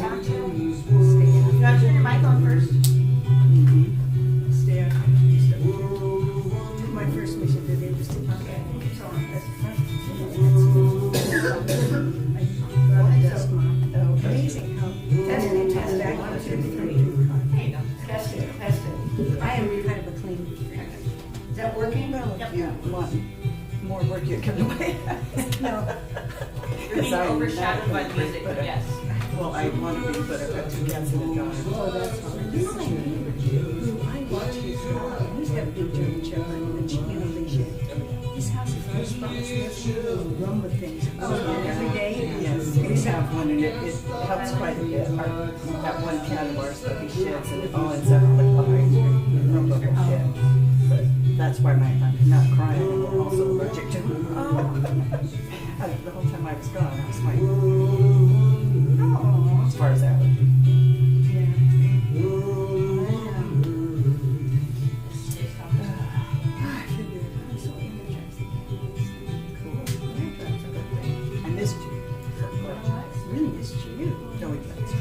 want to. You want to turn your mic on first? Stay out. My first mission today was to Okay. So, amazing how testing test back on 33. there you go. Test it, test it. I am kind of a clean. Is that working? Well, Yep. if you want more work, you can do it. No. You're being overshadowed by the music, but yes. Well, I want to be, but I've got 2 cats and a dog. Oh, that's hard. You know my neighbor, who I watch his dog. He's got a big German Shepherd, and they should. His house is full of spots. He has rum with things. Oh, every day? Yes, we have one, and it helps quite a bit. That one cat of ours that he sheds, and it all ends up behind rum bubble shit. But that's why I'm not crying. I'm also allergic to him. The whole time I was gone, I was like, oh, as far as that. I missed you. Really missed you. No, we missed you.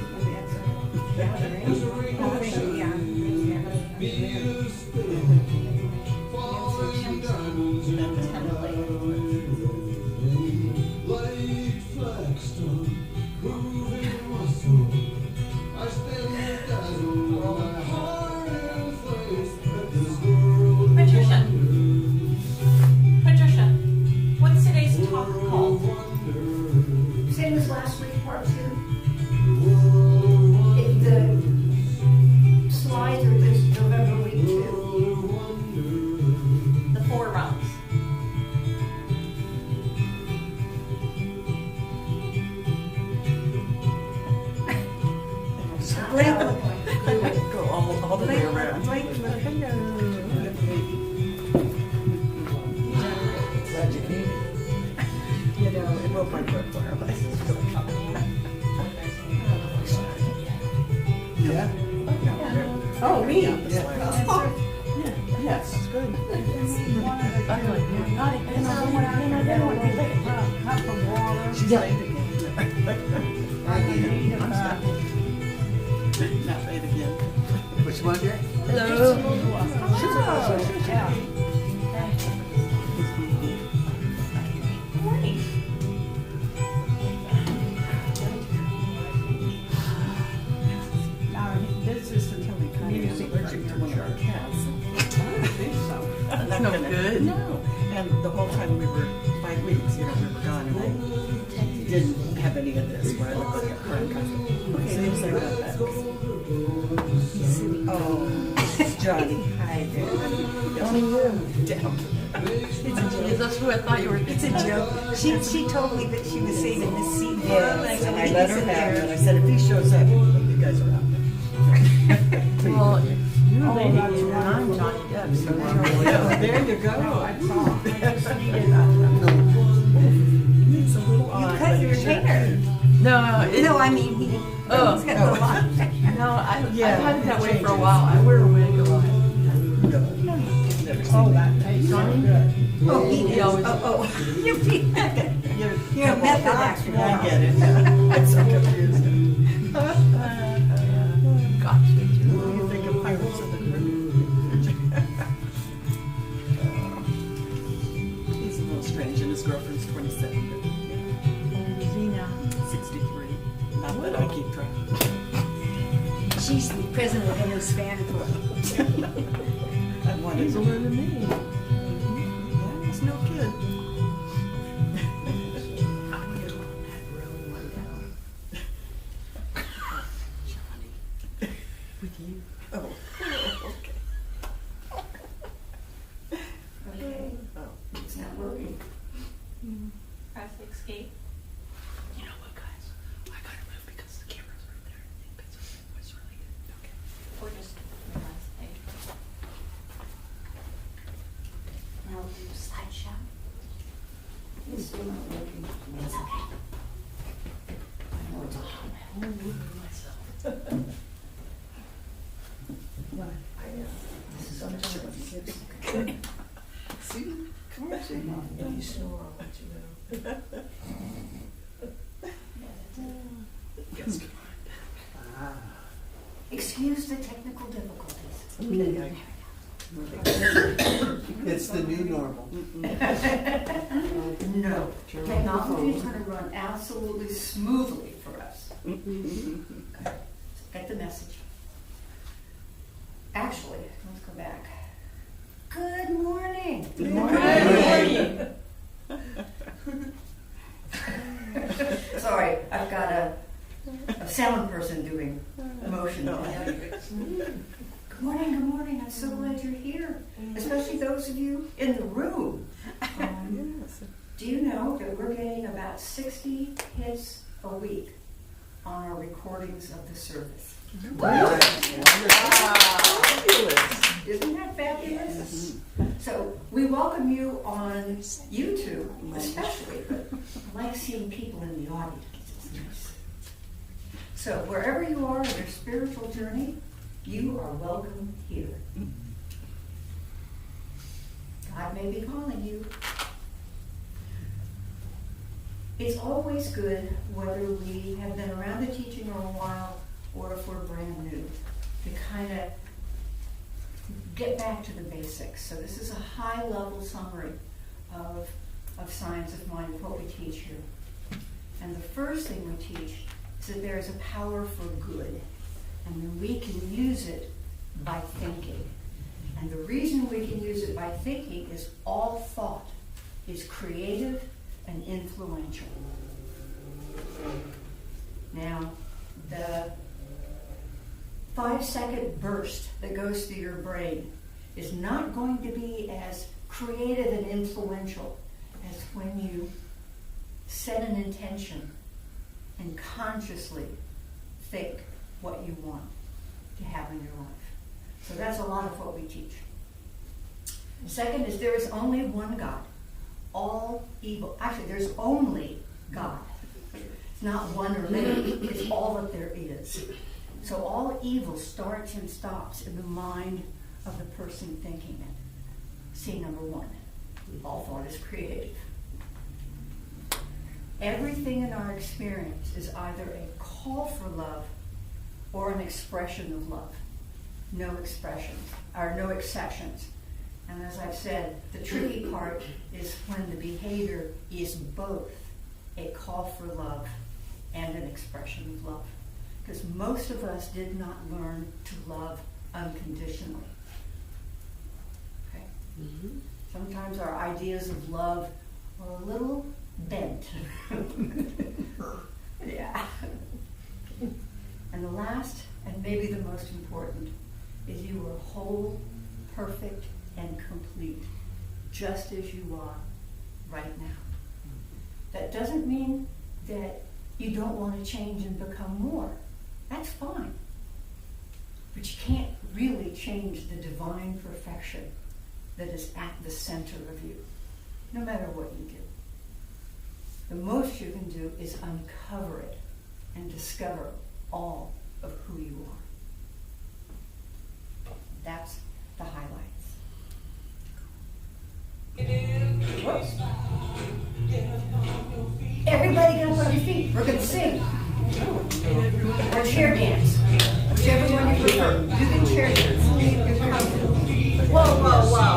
Patricia, what's today's talk called? Same as last week, part 2. If the slides are just November week 2. The 4 rounds. Go all the way around. You know, it will break work for our license. Yeah. Oh, me? Yes, that's good. She's late again. Not late again. Which one? Hello. Morning. This is until we kind of allergic to one of our cats. That's no good. No. And the whole time we were 5 weeks, we were gone, and I didn't have any of this where I looked like a current cousin. Okay, so he's like that. He's sitting. Oh, it's Johnny. Hi there. Johnny, down. That's who I thought you were. It's a joke. She told me that she was saving this seat for him, and I let her have it. And I said, if he shows up, you guys are out. Well, you're Lady and I'm Johnny Depp, so There you go. I saw. I just needed It's a little odd. You cut your hair. No, I mean, he's got a lot. no, I've had it that way for a while. I wear a wig a lot. Oh, that Johnny? Oh, He always. You're a method actor. I get it. I'm so confused. Gotcha. What do you think of Pirates of the Caribbean? He's a little strange, and his girlfriend's 27. Is he now? 63. Not that I keep track. She's the president of Henry's fan club. I wanted He's to. older than me. Yeah, he's no kid. Johnny. With you? Oh, okay. Okay. Oh, It's not working. Press escape. you know what, guys? I gotta move because the camera's right there. It's really good. Okay. Or just the last page. Now, slideshow. It's still not working. It's okay. I know it's a hot myself. What? This is sometimes. See? Come on, see? If you snore, I'll let you know. Yes, come on. Excuse the technical difficulties. It's the new normal. No, technology is going to run absolutely smoothly for us. Okay. Get the message. Actually, let's go back. Good morning. Good morning. Sorry, I've got a sound person doing motion. Good morning, good morning. I'm so glad you're here, especially those of you in the room. Do you know that we're getting about 60 hits a week on our recordings of the service? Wow. Isn't that fabulous? So we welcome you on YouTube, especially, but I like seeing people in the audience. It's nice. So wherever you are in your spiritual journey, you are welcome here. God may be calling you. It's always good, whether we have been around the teaching for a while or if we're brand new, to kind of get back to the basics. So this is a high-level summary of Science of Mind, what we teach here. And the first thing we teach is that there is a power for good, and then we can use it by thinking. And the reason we can use it by thinking is all thought is creative and influential. Now, the 5-second burst that goes through your brain is not going to be as creative and influential as when you set an intention and consciously think what you want to have in your life. So that's a lot of what we teach. The second is there is only one God. All evil. Actually, there's only God. It's not one or many. It's all that there is. So all evil starts and stops in the mind of the person thinking it. See, number one, all thought is creative. Everything in our experience is either a call for love or an expression of love. No expressions, or no exceptions. And as I've said, the tricky part is when the behavior is both a call for love and an expression of love. Because most of us did not learn to love unconditionally. Okay? Mm-hmm. Sometimes our ideas of love are a little bent. Yeah. And the last, and maybe the most important, is you are whole, perfect, and complete, just as you are right now. That doesn't mean that you don't want to change and become more. That's fine. But you can't really change the divine perfection that is at the center of you, no matter what you do. The most you can do is uncover it and discover all of who you are. That's the highlights. Whoops. Everybody get up on your feet. We're going to sing. Or chair dance. Whichever one you prefer. You can chair dance. Whoa, whoa, whoa.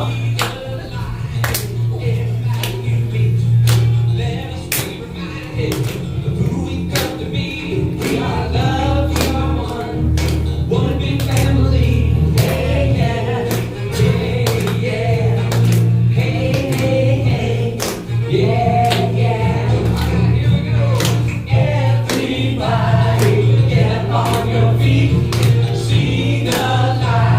Everybody get on your feet, sing alive.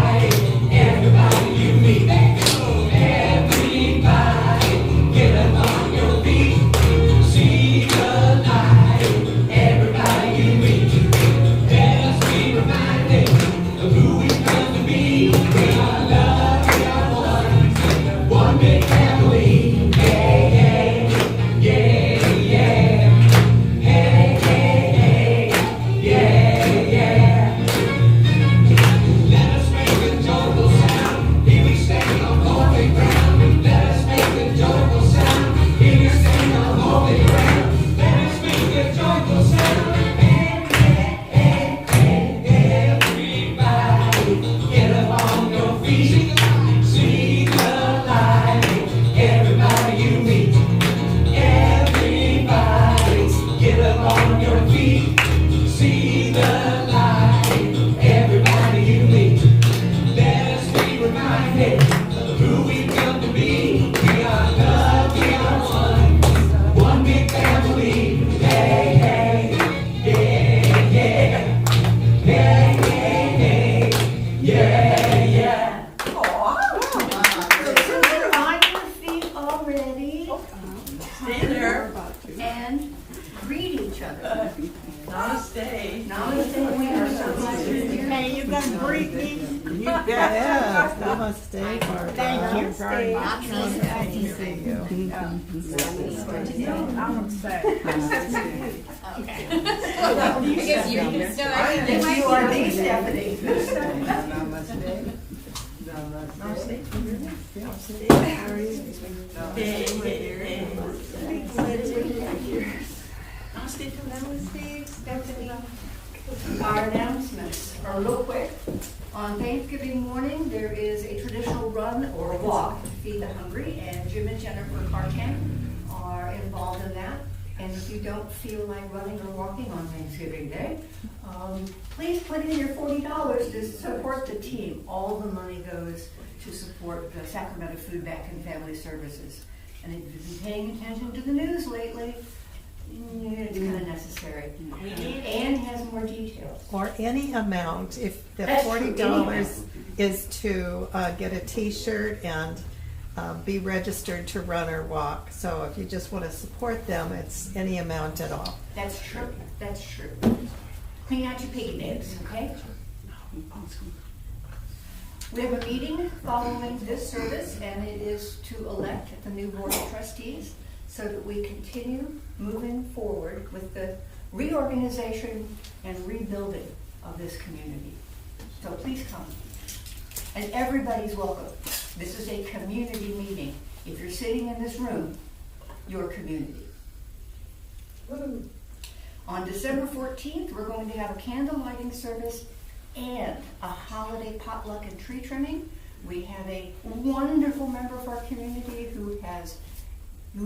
Namaste. We are so glad you're here. Hey, you gonna greet me? You bet. Namaste, Barbara. Thank you very much. Nice to see you. I'm upset. You are the Stephanie. Namaste. Our announcements are real quick. On Thanksgiving morning, there is a traditional run or walk to feed the hungry, and Jim and Jennifer Cartan are involved in that. And if you don't feel like running or walking on Thanksgiving Day, please put in your $40 to support the team. All the money goes to support the Sacramento Food Bank and Family Services. And if you've been paying attention to the news lately, it's kind of necessary. Anne has more details. Or any amount, if the That's true, any $40 is to get a T-shirt and be registered to run or walk. So if you just want to support them, it's any amount at all. That's true. That's true. Clean out your piggy banks, okay? We have a meeting following this service, and it is to elect the new board of trustees so that we continue moving forward with the reorganization and rebuilding of this community. So please come. And everybody's welcome. This is a community meeting. If you're sitting in this room, your community. On December 14th, we're going to have a candle lighting service and a holiday potluck and tree trimming. We have a wonderful member of our community who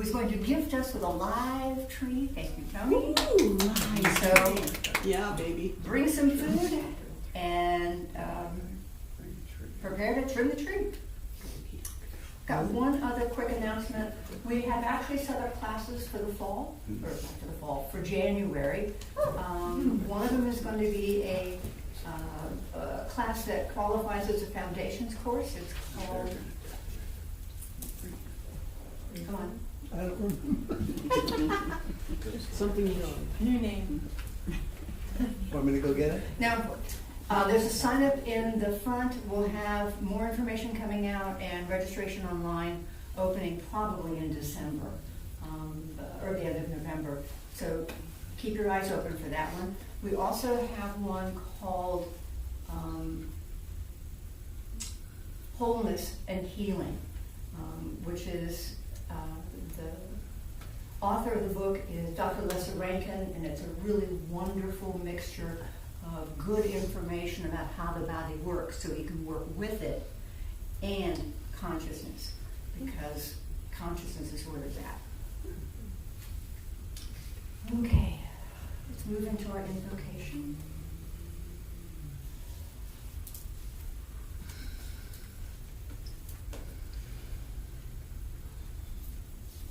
is going to gift us with a live tree. Thank you, Tony. So Yeah, baby. bring some food and prepare to trim the tree. Got one other quick announcement. We have actually set up classes for the fall, or not for the fall, for January. One of them is going to be a class that qualifies as a foundations course. It's called, come on. I don't remember. Something young. New name. Want me to go get it? Now, there's a sign up in the front. We'll have more information coming out and registration online opening probably in December, or the end of November. So keep your eyes open for that one. We also have one called Wholeness and Healing, which is the author of the book is Dr. Lessa Rankin, and it's a really wonderful mixture of good information about how the body works so you can work with it and consciousness, because consciousness is where it's at. Okay, let's move into our invocation.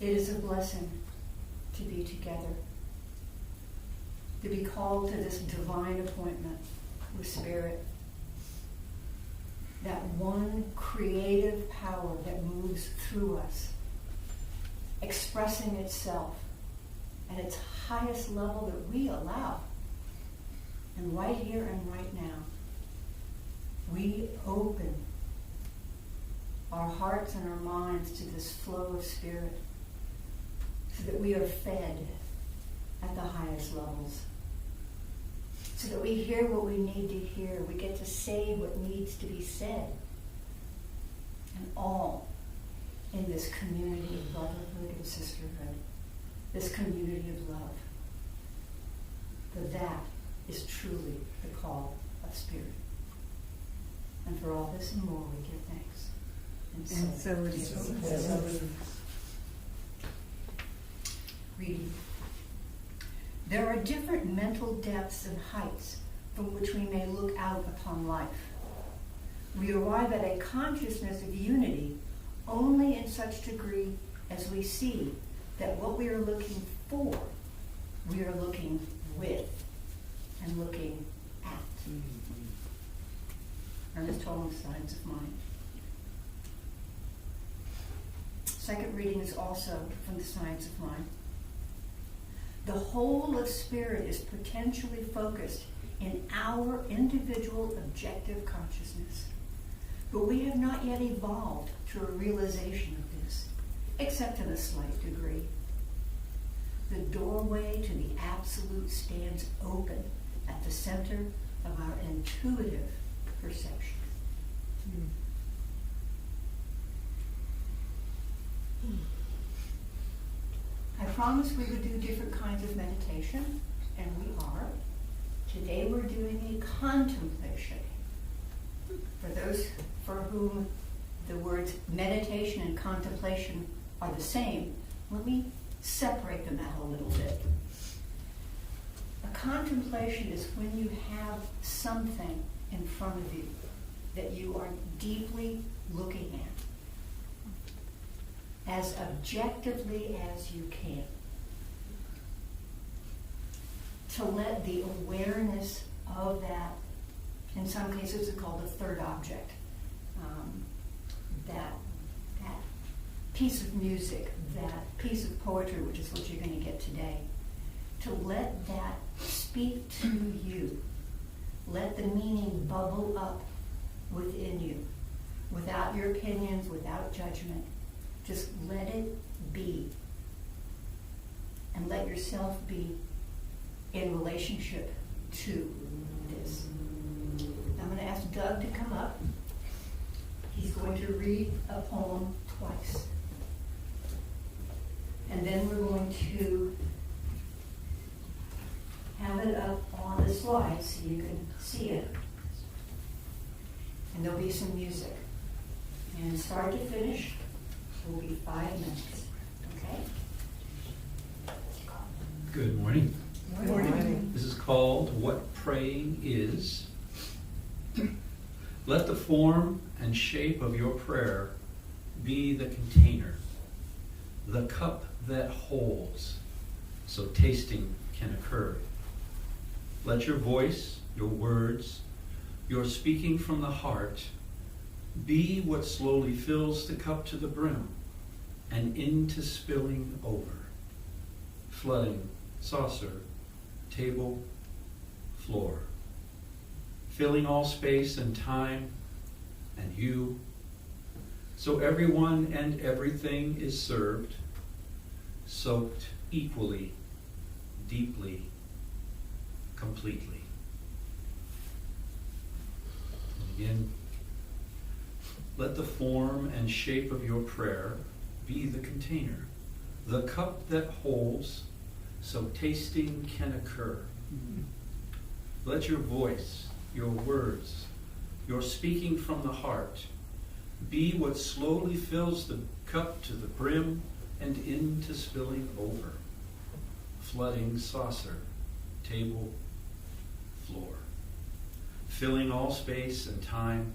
It is a blessing to be together, to be called to this divine appointment with Spirit, that one creative power that moves through us, expressing itself at its highest level that we allow. And right here and right now, we open our hearts and our minds to this flow of Spirit, so that we are fed at the highest levels, so that we hear what we need to hear. We get to say what needs to be said, and all in this community of brotherhood and sisterhood, this community of love. For that is truly the call of Spirit. And for all this and more, we give thanks. And so it is. Reading. There are different mental depths and heights from which we may look out upon life. We arrive at a consciousness of unity only in such degree as we see that what we are looking for, we are looking with and looking at. Ernest Tolling's Signs of Mind. Second reading is also from the Science of Mind. The whole of Spirit is potentially focused in our individual objective consciousness. But we have not yet evolved to a realization of this, except in a slight degree. The doorway to the absolute stands open at the center of our intuitive perception. I promised we would do different kinds of meditation, and we are. Today we're doing a contemplation. For those for whom the words meditation and contemplation are the same, let me separate them out a little bit. A contemplation is when you have something in front of you that you are deeply looking at, as objectively as you can. To let the awareness of that, in some cases it's called a third object, that piece of music, that piece of poetry, which is what you're going to get today, to let that speak to you. Let the meaning bubble up within you, without your opinions, without judgment. Just let it be. And let yourself be in relationship to this. I'm going to ask Doug to come up. He's going to read a poem twice. And then we're going to have it up on the slide so you can see it. And there'll be some music. And start to finish will be 5 minutes. Okay? Good morning. Good morning. This is called What Praying Is. Let the form and shape of your prayer be the container, the cup that holds, so tasting can occur. Let your voice, your words, your speaking from the heart be what slowly fills the cup to the brim and into spilling over, flooding saucer, table, floor, filling all space and time and you, so everyone and everything is served, soaked equally, deeply, completely. And again, let the form and shape of your prayer be the container, the cup that holds, so tasting can occur. Let your voice, your words, your speaking from the heart be what slowly fills the cup to the brim and into spilling over, flooding saucer, table, floor, filling all space and time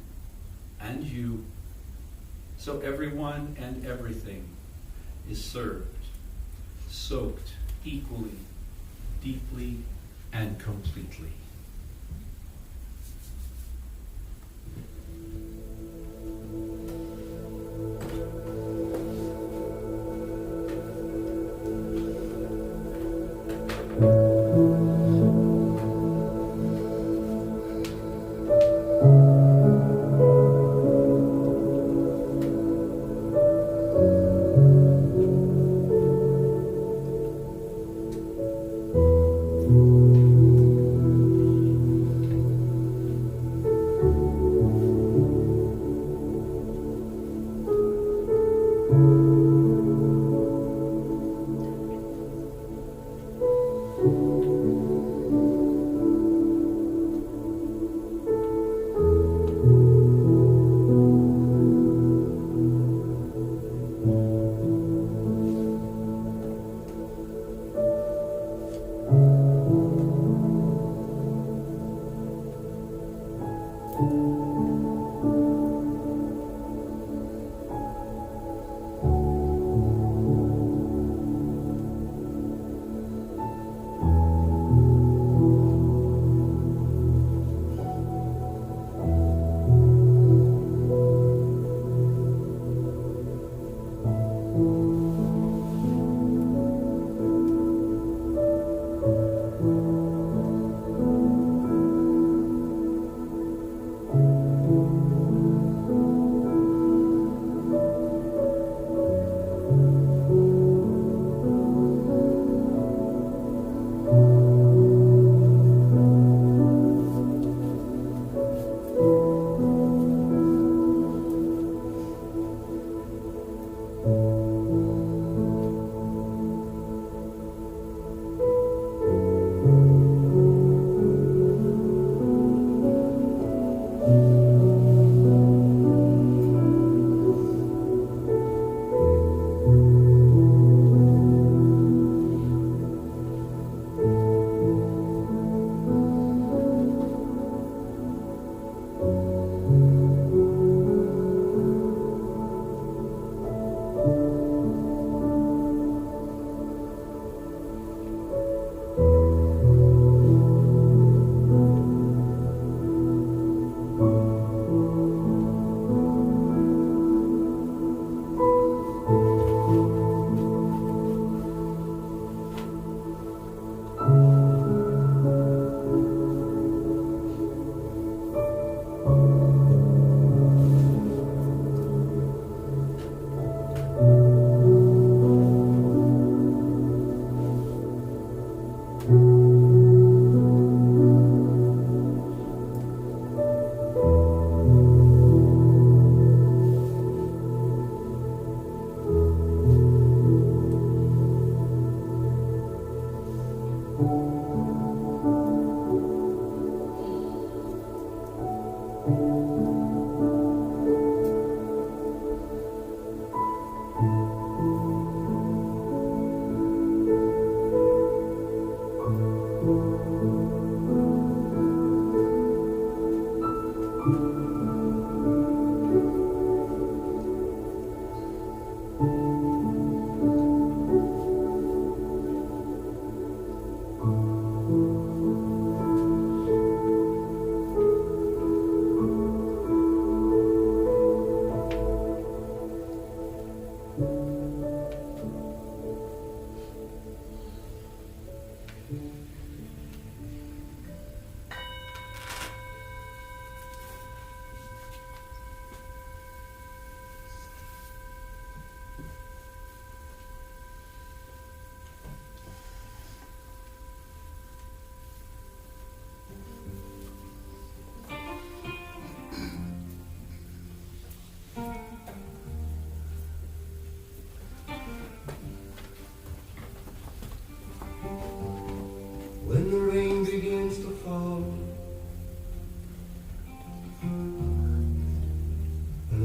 and you, so everyone and everything is served, soaked equally, deeply, and completely.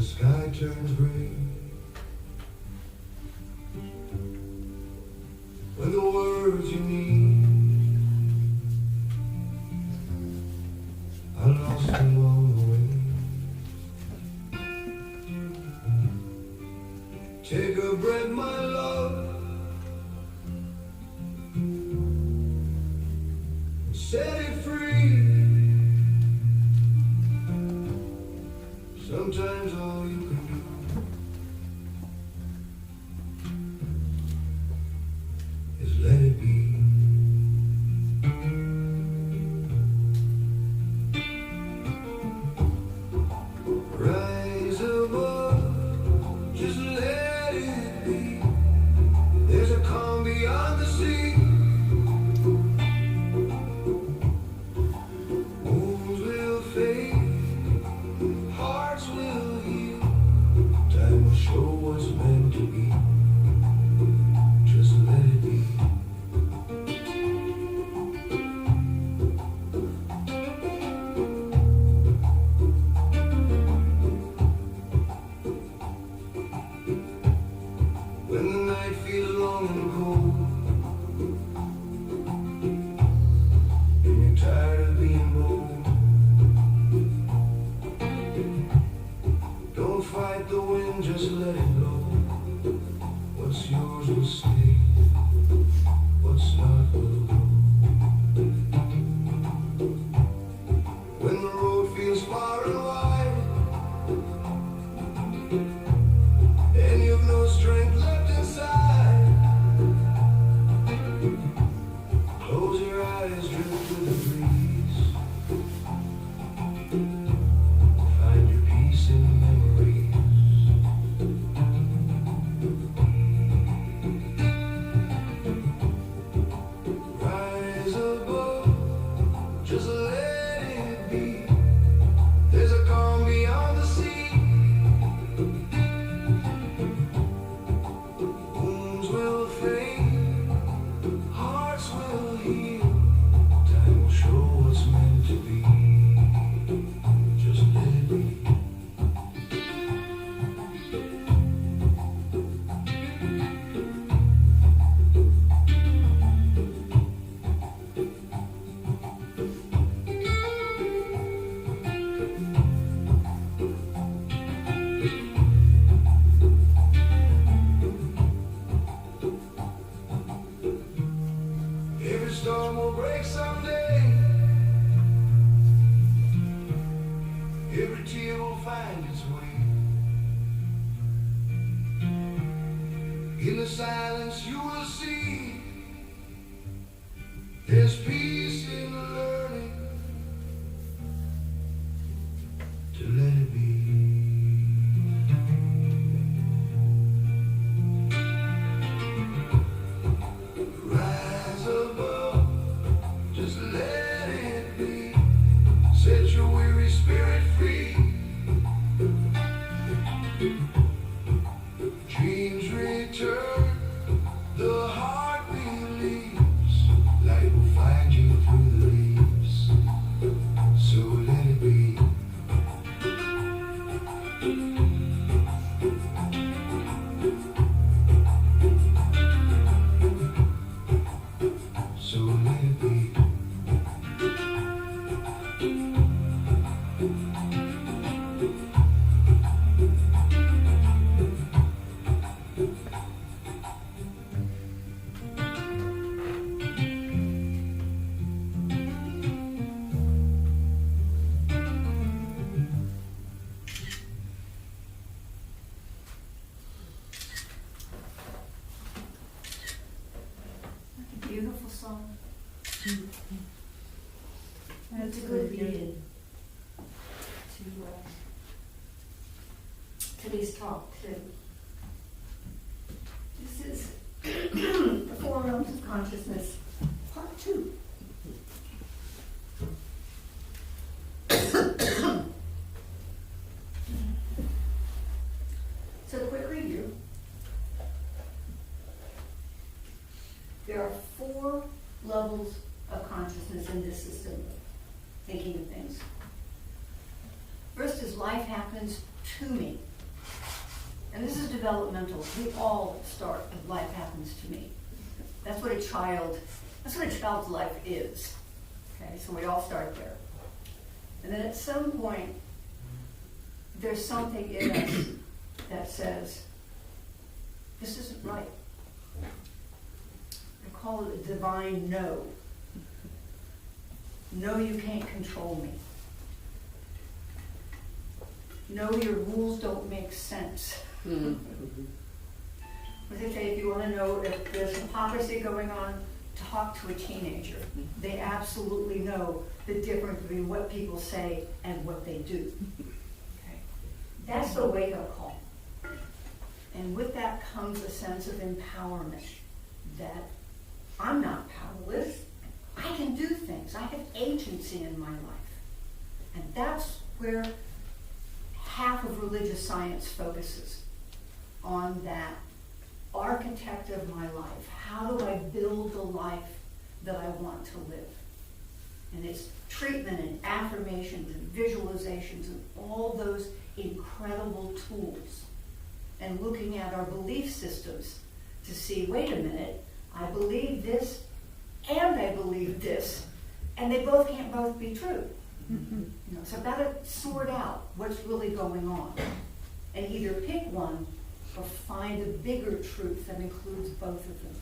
sky turns gray, when the words you need are lost along the way. Take a breath, my love, set it free. Sometimes all you can do is let it be. Rise above, just let it be. There's a calm beyond the sea. Wounds will fade, hearts will heal. Time will show what's meant to be. Just let it be. When the night feels long and cold, and you're tired of being bold, don't fight the wind, just let it blow. What's yours will stay, what's not will go. When the road feels far and wide, and you've no strength left inside, close your eyes, drift with the breeze. Find your peace in memories. Rise above, just let it be. There's a calm beyond the sea. Wounds will fade, hearts will heal. Time will show what's meant to be. Just let it be. Every storm will break someday. Every tear will find its way. In the silence you will see there's peace in learning to let it be. Rise above, just let it be. Set your weary spirit free. Dreams return, the heart believes. Light will find you through the leaves. So let it be. So let it be. A beautiful song. That's a good lead to today's talk too. This is the Four Realms of Consciousness, Part 2. So a quick review. There are 4 levels of consciousness in this system, thinking of things. First is life happens to me. And this is developmental. We all start as life happens to me. That's what a child's life is. Okay, so we all start there. And then at some point, there's something in us that says, this isn't right. I call it a divine no. No, you can't control me. No, your rules don't make sense. What they say, if you want to know if there's hypocrisy going on, talk to a teenager. They absolutely know the difference between what people say and what they do. Okay. That's the wake-up call. And with that comes a sense of empowerment, that I'm not powerless. I can do things. I have agency in my life. And that's where half of religious science focuses, on that architect of my life. How do I build the life that I want to live? And it's treatment and affirmations and visualizations and all those incredible tools. And looking at our belief systems to see, wait a minute, I believe this and I believe this, and they both can't both be true. You know, so I've got to sort out what's really going on and either pick one or find a bigger truth that includes both of them.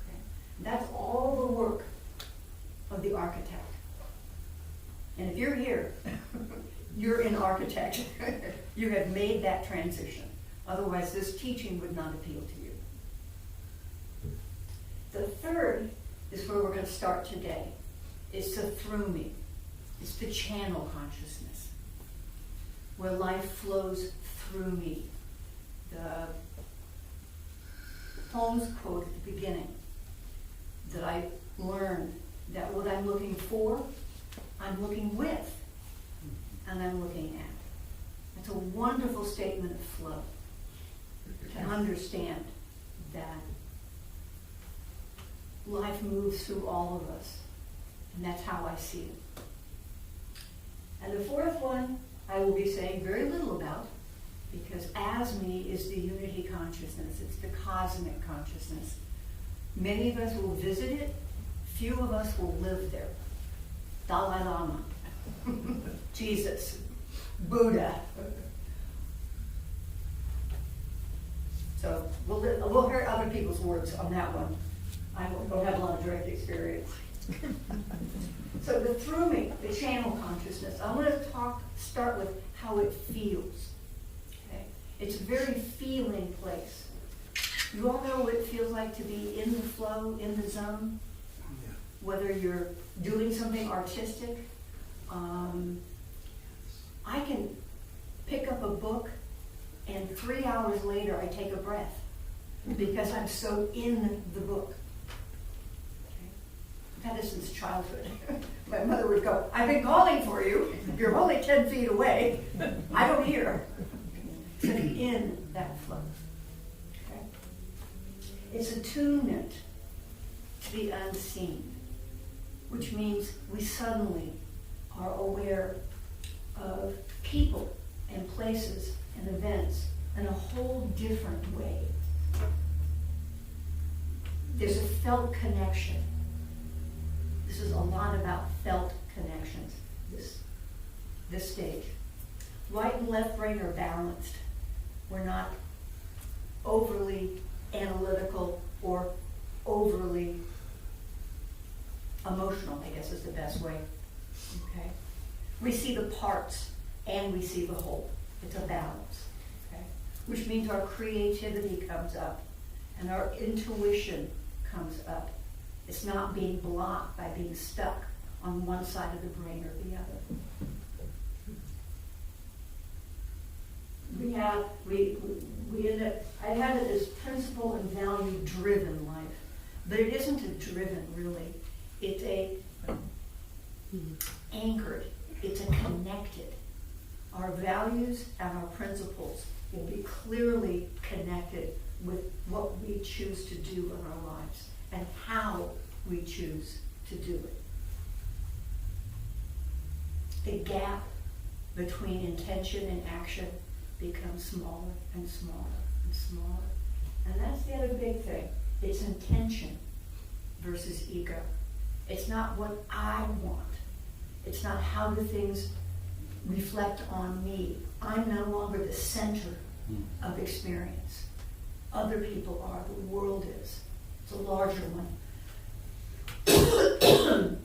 Okay? That's all the work of the architect. And if you're here, you're an architect. You have made that transition. Otherwise, this teaching would not appeal to you. The third is where we're going to start today. It's the through me. It's the channel consciousness, where life flows through me. The Holmes quote at the beginning, that I learned that what I'm looking for, I'm looking with, and I'm looking at. It's a wonderful statement of flow, to understand that life moves through all of us, and that's how I see it. And the fourth one I will be saying very little about, because as me is the unity consciousness. It's the cosmic consciousness. Many of us will visit it. Few of us will live there. Dalai Lama, Jesus, Buddha. So we'll hear other people's words on that one. I don't have a lot of direct experience. So the through me, the channel consciousness, I want to start with how it feels. Okay? It's a very feeling place. You all know what it feels like to be in the flow, in the zone? Yeah. Whether you're doing something artistic. I can pick up a book and 3 hours later I take a breath because I'm so in the book. I've had this since childhood. My mother would go, I've been calling for you. You're only 10 feet away. I don't hear. So be in that flow. Okay? It's attunement to the unseen, which means we suddenly are aware of people and places and events in a whole different way. There's a felt connection. This is a lot about felt connections, this stage. Right and left brain are balanced. We're not overly analytical or overly emotional, I guess is the best way. Okay? We see the parts and we see the whole. It's a balance. Okay? Which means our creativity comes up and our intuition comes up. It's not being blocked by being stuck on one side of the brain or the other. I had it as principle and value driven life, but it isn't a driven really. It's a anchored. It's a connected. Our values and our principles will be clearly connected with what we choose to do in our lives and how we choose to do it. The gap between intention and action become smaller and smaller and smaller. And that's the other big thing. It's intention versus ego. It's not what I want. It's not how the things reflect on me. I'm no longer the center of experience. Other people are, the world is. It's a larger one.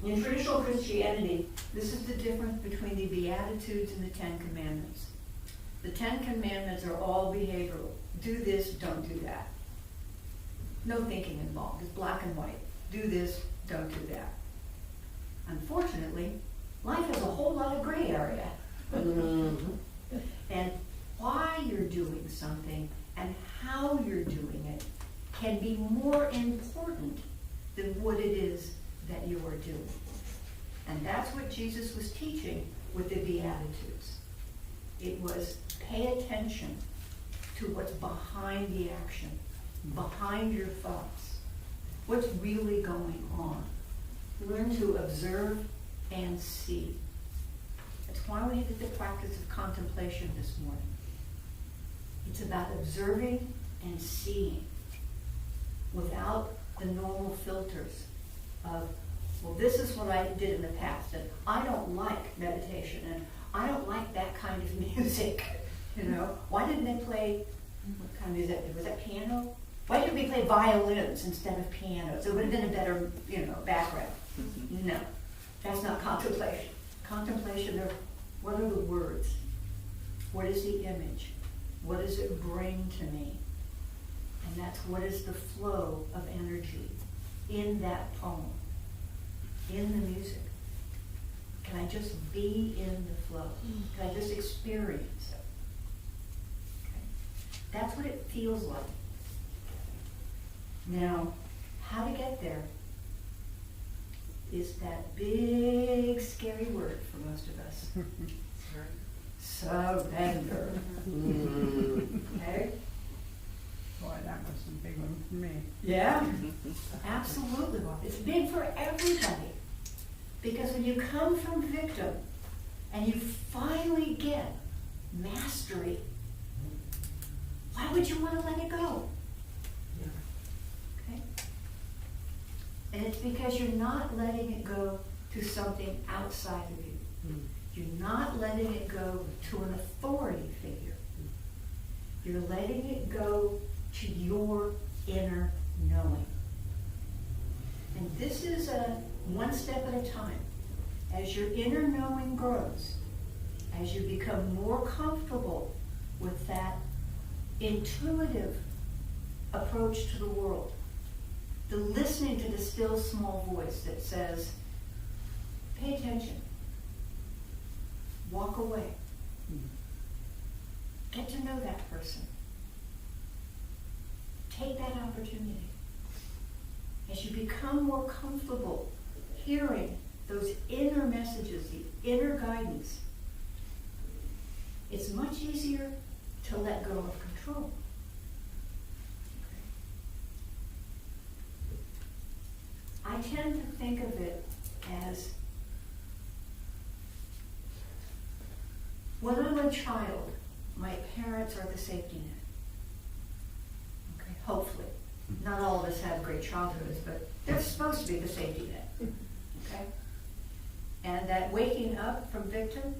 In traditional Christianity, this is the difference between the Beatitudes and the Ten Commandments. The Ten Commandments are all behavioral. Do this, don't do that. No thinking involved. It's black and white. Do this, don't do that. Unfortunately, life has a whole lot of gray area. And why you're doing something and how you're doing it can be more important than what it is that you are doing. And that's what Jesus was teaching with the Beatitudes. It was pay attention to what's behind the action, behind your thoughts, what's really going on. Learn to observe and see. That's why we did the practice of contemplation this morning. It's about observing and seeing without the normal filters of, well, this is what I did in the past, and I don't like meditation, and I don't like that kind of music. You know, why didn't they play, what kind of music? Was that piano? Why didn't we play violins instead of pianos? It would have been a better, background. No, that's not contemplation. Contemplation, what are the words? What is the image? What does it bring to me? And that's what is the flow of energy in that poem, in the music. Can I just be in the flow? Can I just experience it? Okay. That's what it feels like. Now, how to get there is that big, scary word for most of us. Surrender. Okay? Boy, that was a big one for me. Yeah, absolutely. It's big for everybody. Because when you come from victim and you finally get mastery, why would you want to let it go? Okay? And it's because you're not letting it go to something outside of you. You're not letting it go to an authority figure. You're letting it go to your inner knowing. And this is a one step at a time. As your inner knowing grows, as you become more comfortable with that intuitive approach to the world, the listening to the still small voice that says, pay attention, walk away, get to know that person, take that opportunity. As you become more comfortable hearing those inner messages, the inner guidance, it's much easier to let go of control. I tend to think of it as, when I'm a child, my parents are the safety net. Okay, hopefully. Not all of us have great childhoods, but they're supposed to be the safety net. Okay? And that waking up from victim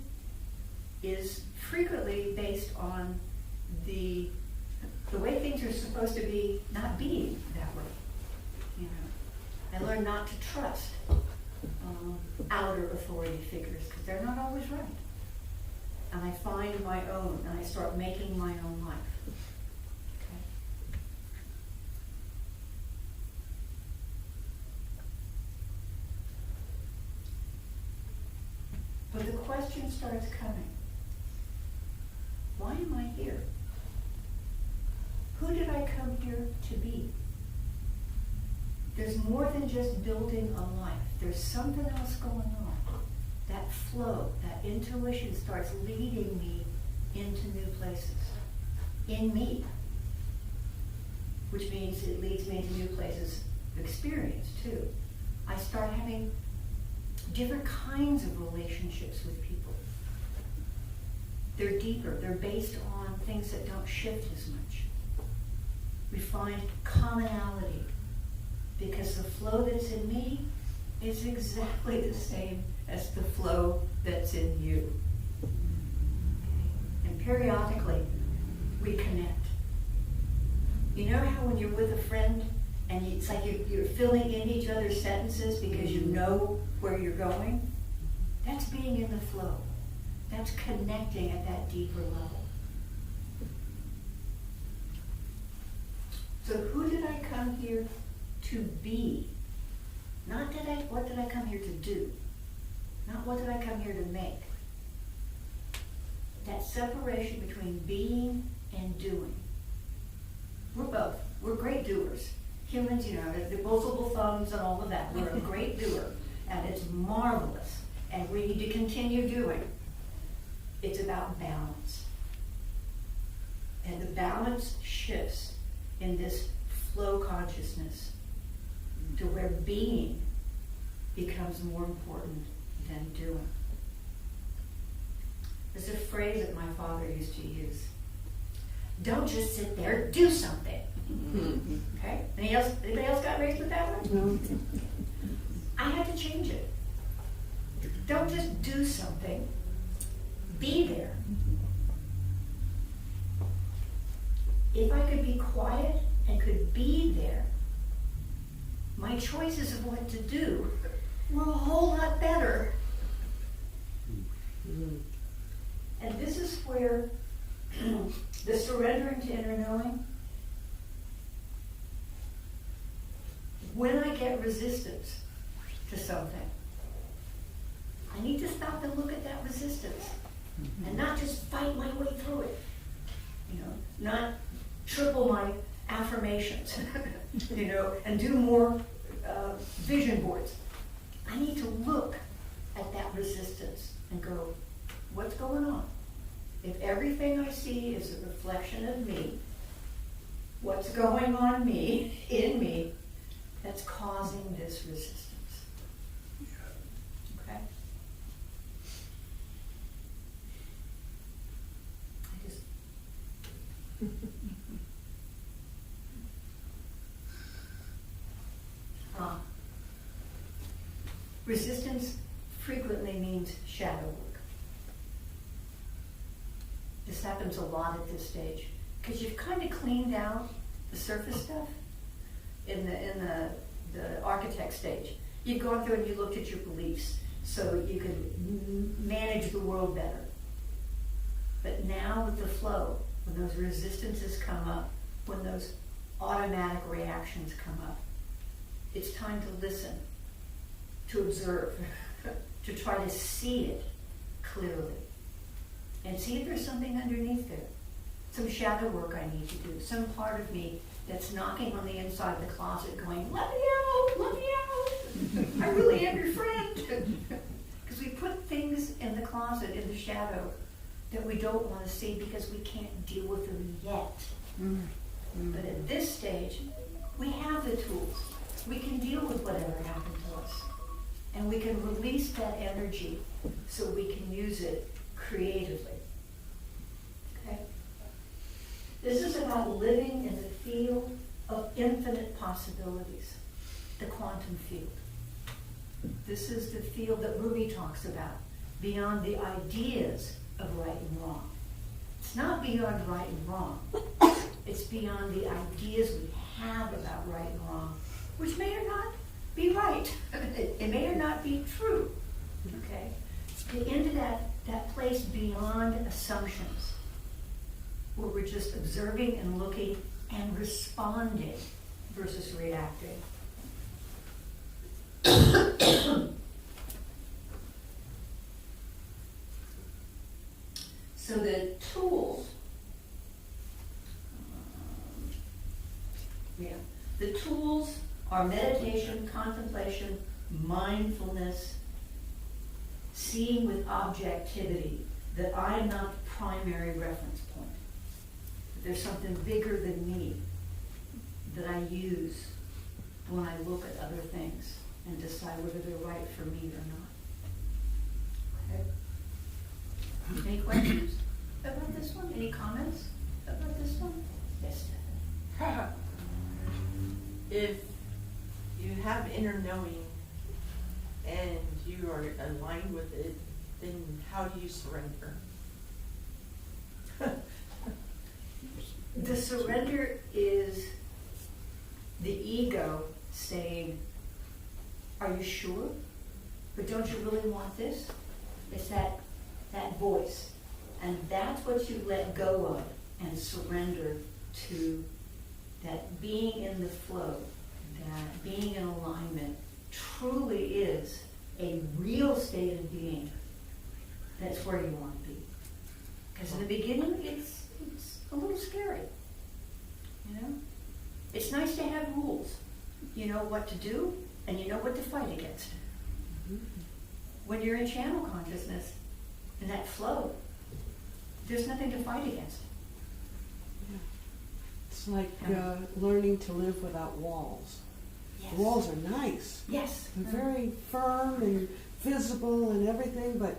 is frequently based on the way things are supposed to be not being that way. I learn not to trust outer authority figures because they're not always right. And I find my own, and I start making my own life. Okay? But the question starts coming. Why am I here? Who did I come here to be? There's more than just building a life. There's something else going on. That flow, that intuition starts leading me into new places. In me. Which means it leads me into new places of experience too. I start having different kinds of relationships with people. They're deeper. They're based on things that don't shift as much. We find commonality because the flow that's in me is exactly the same as the flow that's in you. And periodically, we connect. You know how when you're with a friend and it's like you're filling in each other's sentences because you know where you're going? That's being in the flow. That's connecting at that deeper level. So who did I come here to be? Not what did I come here to do? Not what did I come here to make? That separation between being and doing. We're both. We're great doers. Humans, you know, the multiple thumbs and all of that. We're a great doer, and it's marvelous, and we need to continue doing. It's about balance. And the balance shifts in this flow consciousness to where being becomes more important than doing. There's a phrase that my father used to use. Don't just sit there, do something. Okay? Anybody else got raised with that one? No. I had to change it. Don't just do something. Be there. If I could be quiet and could be there, my choices of what to do were a whole lot better. And this is where the surrendering to inner knowing, when I get resistance to something, I need to stop and look at that resistance and not just fight my way through it. You know, not triple my affirmations, you know, and do more vision boards. I need to look at that resistance and go, what's going on? If everything I see is a reflection of me, what's going on in me, that's causing this resistance? Okay? I just... Resistance frequently means shadow work. This happens a lot at this stage because you've kind of cleaned out the surface stuff in the architect stage. You've gone through and you looked at your beliefs so you can manage the world better. But now with the flow, when those resistances come up, when those automatic reactions come up, it's time to listen, to observe, to try to see it clearly. And see if there's something underneath there. Some shadow work I need to do. Some part of me that's knocking on the inside of the closet going, let me out, let me out. I really am your friend. Because we put things in the closet, in the shadow, that we don't want to see because we can't deal with them yet. But at this stage, we have the tools. We can deal with whatever happened to us. And we can release that energy so we can use it creatively. Okay? This is about living in the field of infinite possibilities, the quantum field. This is the field that Ruby talks about, beyond the ideas of right and wrong. It's not beyond right and wrong. It's beyond the ideas we have about right and wrong, which may or not be right. It may or not be true. Okay? Get into that place beyond assumptions, where we're just observing and looking and responding versus reacting. So the tools, the tools are meditation, contemplation, mindfulness, seeing with objectivity that I am not the primary reference point. That there's something bigger than me that I use when I look at other things and decide whether they're right for me or not. Okay? Any questions about this one? Any comments? How about this one? Yes, Stephanie. If you have inner knowing and you are aligned with it, then how do you surrender? The surrender is the ego saying, are you sure? But don't you really want this? It's that voice. And that's what you let go of and surrender to, that being in the flow, that being in alignment truly is a real state of being. That's where you want to be. Because in the beginning, it's a little scary. You know? It's nice to have rules. You know what to do, and you know what to fight against. When you're in channel consciousness, in that flow, there's nothing to fight against. It's like learning to live without walls. Yes. The walls are nice. Yes. They're very firm and visible and everything, but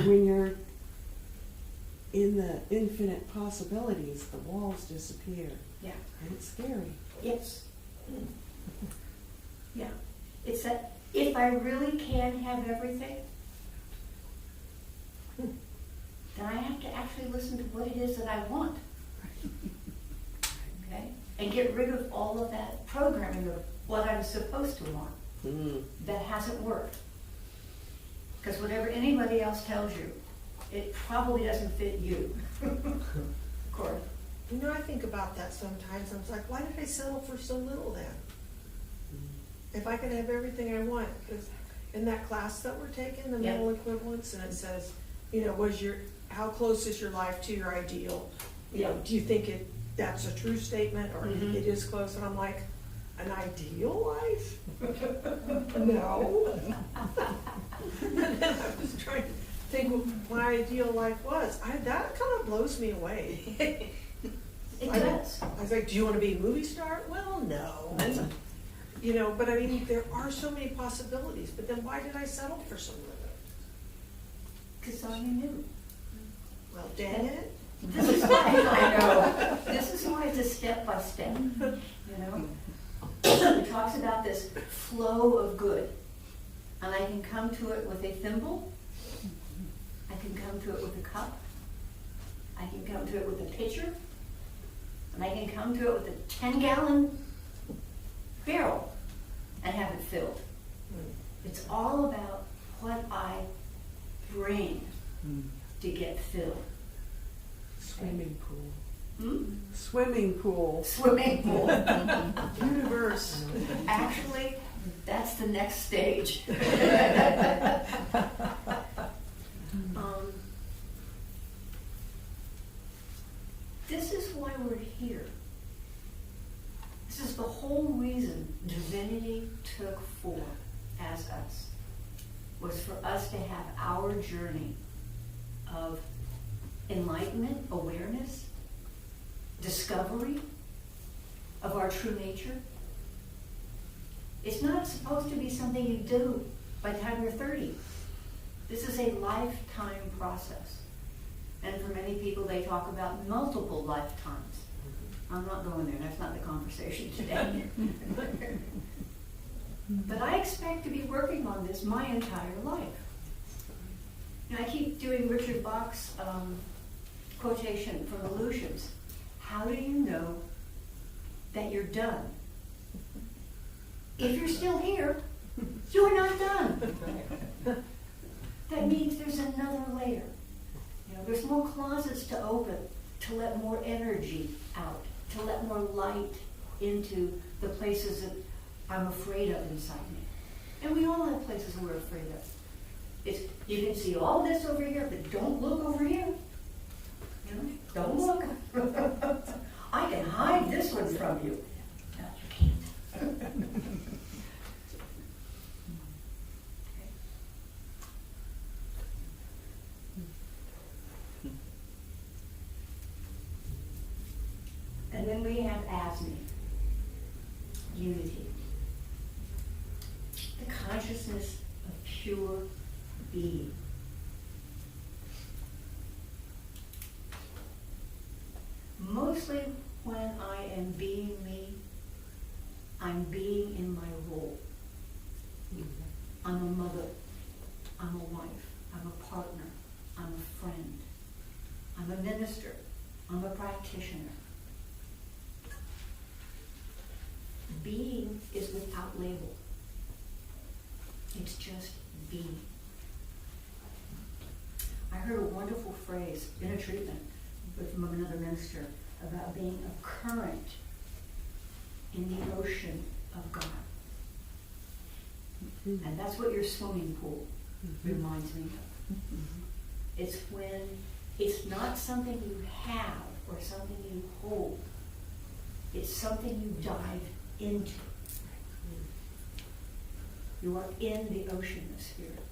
when you're in the infinite possibilities, the walls disappear. Yeah. And it's scary. Yes. Yeah. It's that if I really can have everything, then I have to actually listen to what it is that I want. Okay? And get rid of all of that programming of what I'm supposed to want. That hasn't worked. Because whatever anybody else tells you, it probably doesn't fit you. Corey? You know, I think about that sometimes. I'm like, why did I settle for so little then? If I could have everything I want, because in that class that we're taking, the Yeah. mental equivalence, and it says, you know, how close is your life to your ideal? You know, do you think that's a true statement, or it is close? And I'm like, an ideal life? No. And then I was trying to think what my ideal life was. That kind of blows me away. It does. I was like, do you want to be a movie star? Well, no. And, you know, but I mean, there are so many possibilities. But then why did I settle for so little? Because all you knew. Well, dang it. This is why, I know, this is why it's a step by step, you know? It talks about this flow of good. And I can come to it with a thimble. I can come to it with a cup. I can come to it with a pitcher. And I can come to it with a 10-gallon barrel and have it filled. It's all about what I bring to get filled. Swimming pool. Hmm? Swimming pool. Swimming pool. Universe. Actually, that's the next stage. This is why we're here. This is the whole reason divinity took form as us, was for us to have our journey of enlightenment, awareness, discovery of our true nature. It's not supposed to be something you do by the time you're 30. This is a lifetime process. And for many people, they talk about multiple lifetimes. I'm not going there. That's not the conversation today. But I expect to be working on this my entire life. Now, I keep doing Richard Bach's quotation from Illusions. How do you know that you're done? If you're still here, you're not done. That means there's another layer. You know, there's more closets to open, to let more energy out, to let more light into the places that I'm afraid of inside me. And we all have places we're afraid of. You can see all this over here, but don't look over here. You know, don't look. I can hide this one from you. No, you can't. And then we have ASME, unity. The consciousness of pure being. mostly when I am being me, I'm being in my role. I'm a mother, I'm a wife, I'm a partner, I'm a friend, I'm a minister, I'm a practitioner. Being is without label. It's just being. I heard a wonderful phrase in a treatment from another minister about being a current in the ocean of God. And that's what your swimming pool reminds me of. It's when it's not something you have or something you hold. It's something you dive into. You are in the ocean of spirit.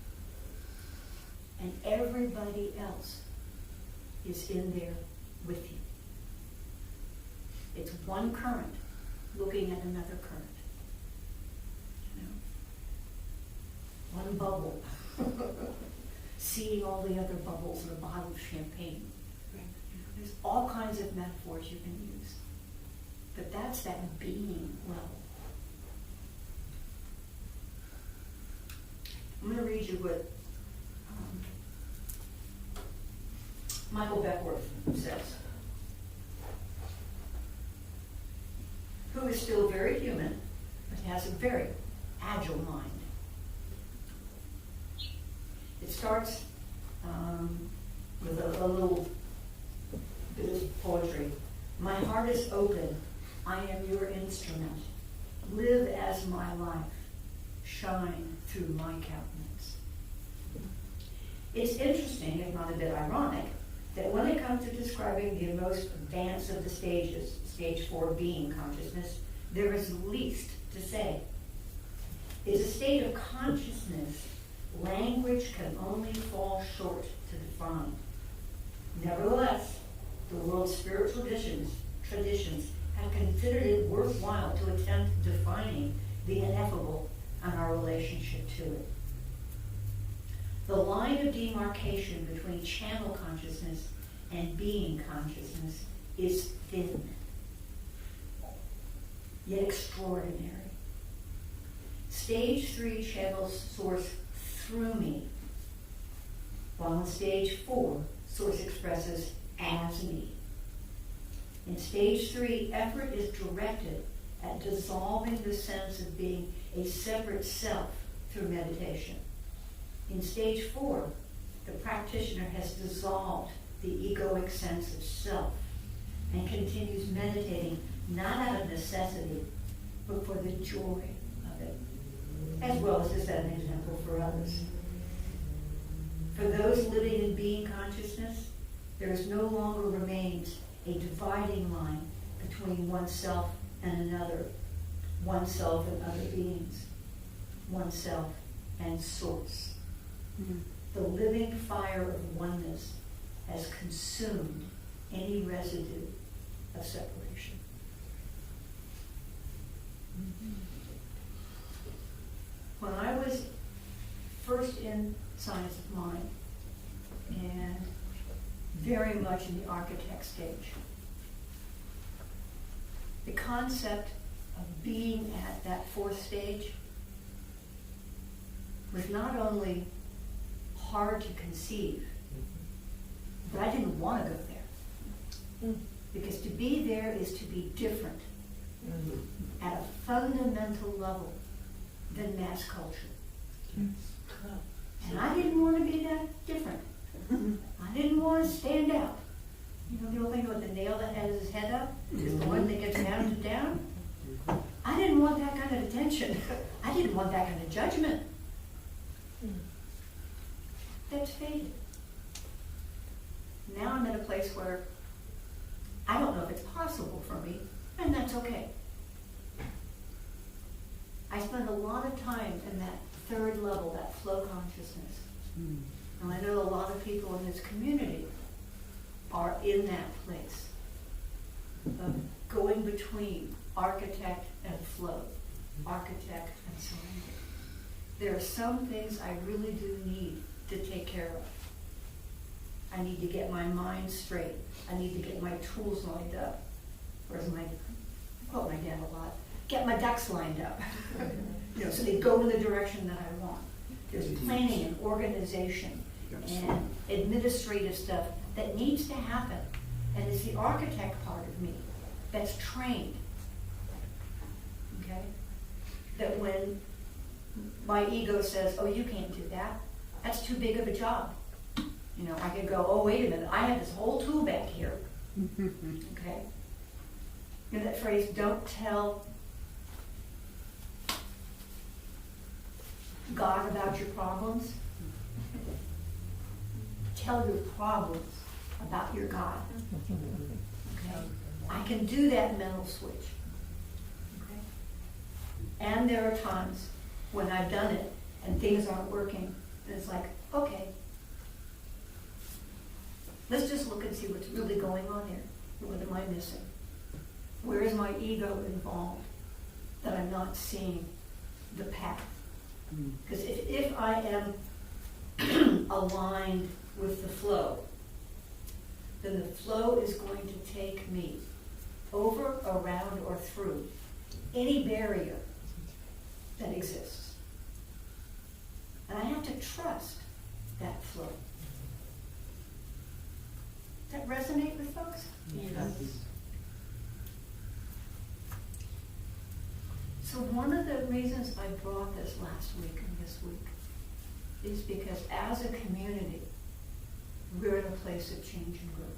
And everybody else is in there with you. It's one current looking at another current. You know? One bubble seeing all the other bubbles in a bottle of champagne. There's all kinds of metaphors you can use. But that's that being level. I'm going to read you what Michael Beckworth says, who is still very human, but has a very agile mind. It starts with a little bit of poetry. My heart is open. I am your instrument. Live as my life. Shine through my countenance. It's interesting, if not a bit ironic, that when it comes to describing the most advanced of the stages, stage 4 being consciousness, there is least to say. It's a state of consciousness language can only fall short to define. Nevertheless, the world's spiritual traditions have considered it worthwhile to attempt defining the ineffable and our relationship to it. The line of demarcation between channel consciousness and being consciousness is thin, yet extraordinary. Stage 3 channels source through me, while in stage 4, source expresses as me. In stage 3, effort is directed at dissolving the sense of being a separate self through meditation. In stage 4, the practitioner has dissolved the egoic sense of self and continues meditating not out of necessity, but for the joy of it, as well as to set an example for others. For those living in being consciousness, there is no longer remains a dividing line between oneself and another, oneself and other beings, oneself and source. The living fire of oneness has consumed any residue of separation. When I was first in science of mind and very much in the architect stage, the concept of being at that 4th stage was not only hard to conceive, but I didn't want to go there. Because to be there is to be different at a fundamental level than mass culture. And I didn't want to be that different. I didn't want to stand out. You know the old thing about the nail that has his head up is the one that gets pounded down? I didn't want that kind of attention. I didn't want that kind of judgment. That's faded. Now I'm in a place where I don't know if it's possible for me, and that's okay. I spend a lot of time in that 3rd level, that flow consciousness. And I know a lot of people in this community are in that place of going between architect and flow, architect and surrender. There are some things I really do need to take care of. I need to get my mind straight. I need to get my tools lined up. where's my, I quote my dad a lot, get my ducks lined up. You know, so they go in the direction that I want. There's planning and organization and administrative stuff that needs to happen. And it's the architect part of me that's trained. Okay? That when my ego says, oh, you can't do that, that's too big of a job. You know, I could go, oh, wait a minute, I have this whole tool back here. Okay? You know that phrase, don't tell God about your problems? Tell your problems about your God. Okay? I can do that mental switch. Okay? And there are times when I've done it and things aren't working, and it's like, okay, let's just look and see what's really going on here. What am I missing? Where is my ego involved that I'm not seeing the path? Because if I am aligned with the flow, then the flow is going to take me over, around, or through any barrier that exists. And I have to trust that flow. Does that resonate with folks? Yes. So one of the reasons I brought this last week and this week is because as a community, we're in a place of change and growth.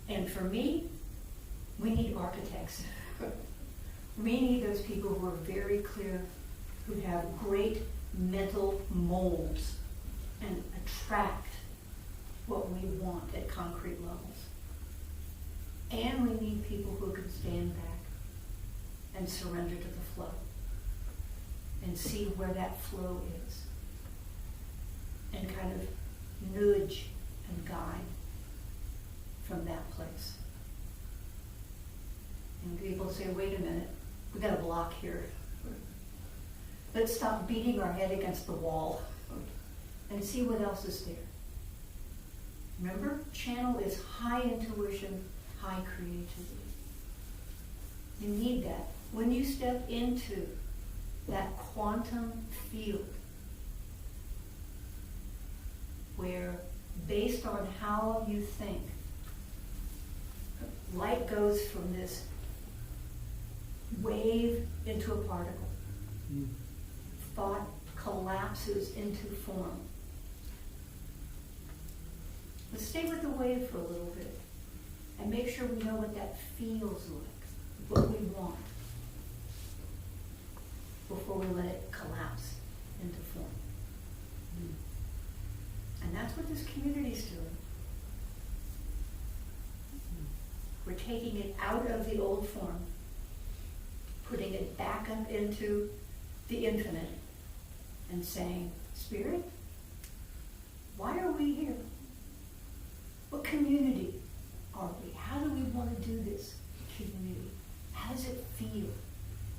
And for me, we need architects. We need those people who are very clear, who have great mental molds and attract what we want at concrete levels. And we need people who can stand back and surrender to the flow and see where that flow is and kind of nudge and guide from that place. And people say, wait a minute, we got a block here. Let's stop beating our head against the wall and see what else is there. Remember, channel is high intuition, high creativity. You need that. When you step into that quantum field where, based on how you think, light goes from this wave into a particle. Thought collapses into form. Let's stay with the wave for a little bit and make sure we know what that feels like, what we want, before we let it collapse into form. And that's what this community's doing. We're taking it out of the old form, putting it back up into the infinite, and saying, Spirit, why are we here? What community are we? How do we want to do this community? How does it feel?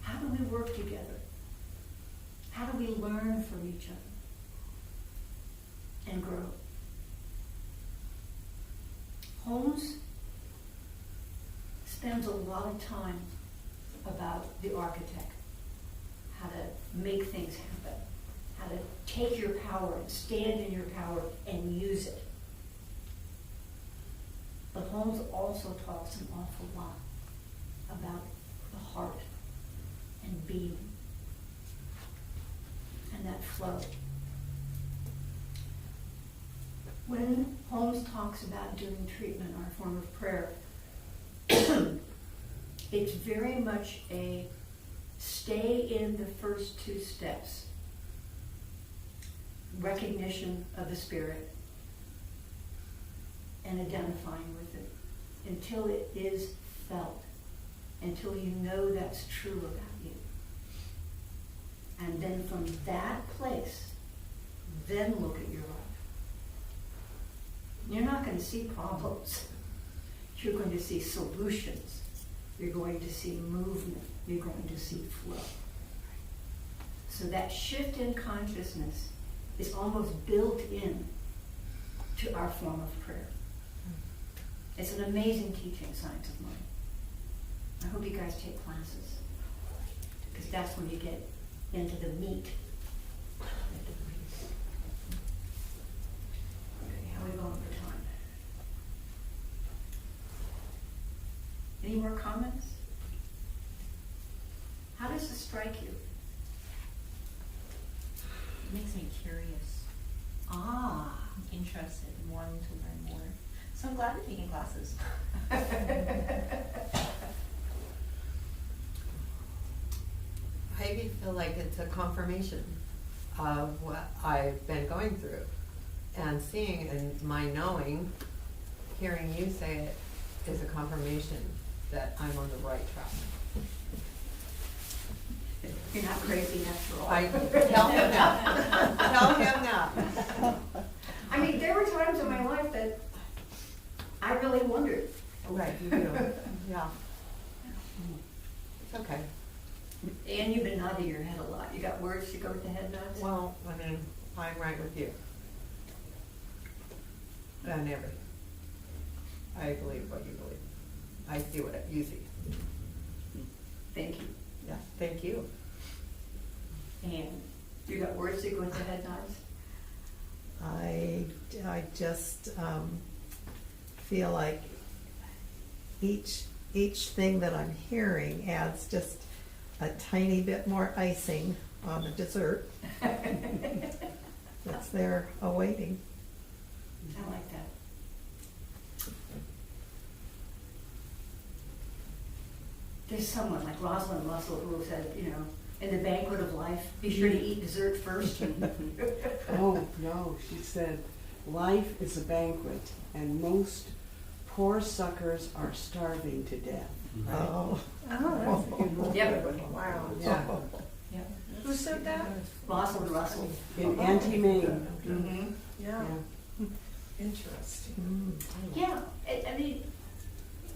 How do we work together? How do we learn from each other and grow? Holmes spends a lot of time about the architect, how to make things happen, how to take your power and stand in your power and use it. But Holmes also talks an awful lot about the heart and being and that flow. When Holmes talks about doing treatment, our form of prayer, it's very much a stay in the first two steps. Recognition of the Spirit and identifying with it until it is felt, until you know that's true about you. And then from that place, then look at your life. You're not going to see problems. You're going to see solutions. You're going to see movement. You're going to see flow. So that shift in consciousness is almost built in to our form of prayer. It's an amazing teaching science of mind. I hope you guys take classes, because that's when you get into the meat. Okay, how are we going for time? Any more comments? How does this strike you? It makes me curious, Ah. interested, and wanting to learn more. So I'm glad you're taking classes. I feel like it's a confirmation of what I've been going through. And seeing and my knowing, hearing you say it, is a confirmation that I'm on the right track. You're not crazy after all. I tell him that. Tell him that. I mean, there were times in my life that I really wondered. Right, you do. Yeah. It's okay. And you've been nodding your head a lot. You got words to go with the head nods? Well, I mean, I'm right with you. On everything. I believe what you believe. I see what you see. Thank you. Yeah, thank you. And you got words to go with the head nods? I just feel like each thing that I'm hearing adds just a tiny bit more icing on the dessert that's there awaiting. I like that. There's someone like Rosalind Russell who said, you know, in the banquet of life, be sure to eat dessert first. Oh, no, she said, life is a banquet, and most poor suckers are starving to death. Oh. Oh, that's a good one. Yep. Wow. Yeah, Yep. Who said that? Rosalind Russell. in Anti-Maine. Mm-hmm. Yeah, Yeah. interesting. Yeah, I mean,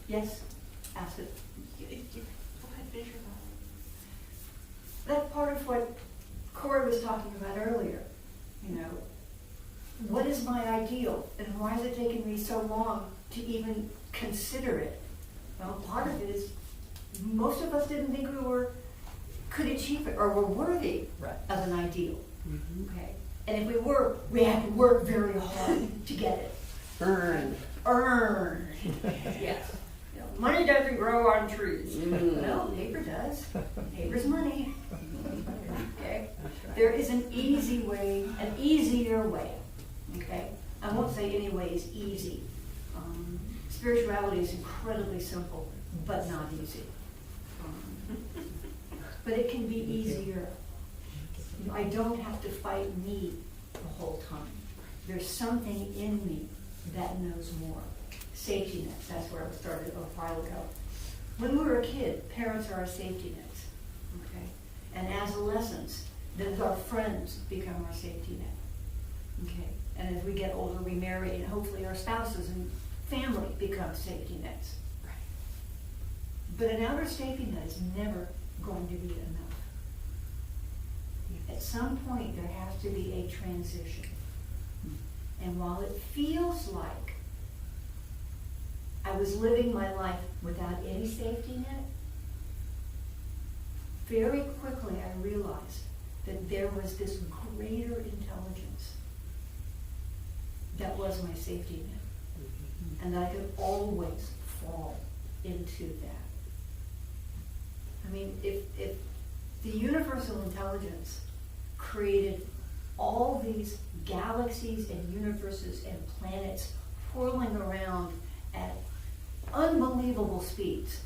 yes, ask it. Go ahead, finish your thought. That's part of what Corey was talking about earlier. You know, what is my ideal, and why is it taking me so long to even consider it? Well, part of it is most of us didn't think we could achieve it or were worthy Right. of an ideal. Mhm. Okay, and if we were, we had to work very hard to get it. Earn. Earn. Yes. You know, money doesn't grow on trees. Mm. Well, paper does. Paper's money. Okay? There is an easy way, an easier way. Okay? I won't say any way is easy. Spirituality is incredibly simple, but not easy. But it can be easier. You know, I don't have to fight me the whole time. There's something in me that knows more. Safety nets, that's where I started a while ago. When we were a kid, parents are our safety nets. Okay? And adolescents, then our friends become our safety net. Okay? And as we get older, we marry, and hopefully our spouses and family become safety nets. But an outer safety net is never going to be enough. At some point, there has to be a transition. And while it feels like I was living my life without any safety net, very quickly I realized that there was this greater intelligence that was my safety net. And that I could always fall into that. I mean, if the universal intelligence created all these galaxies and universes and planets whirling around at unbelievable speeds,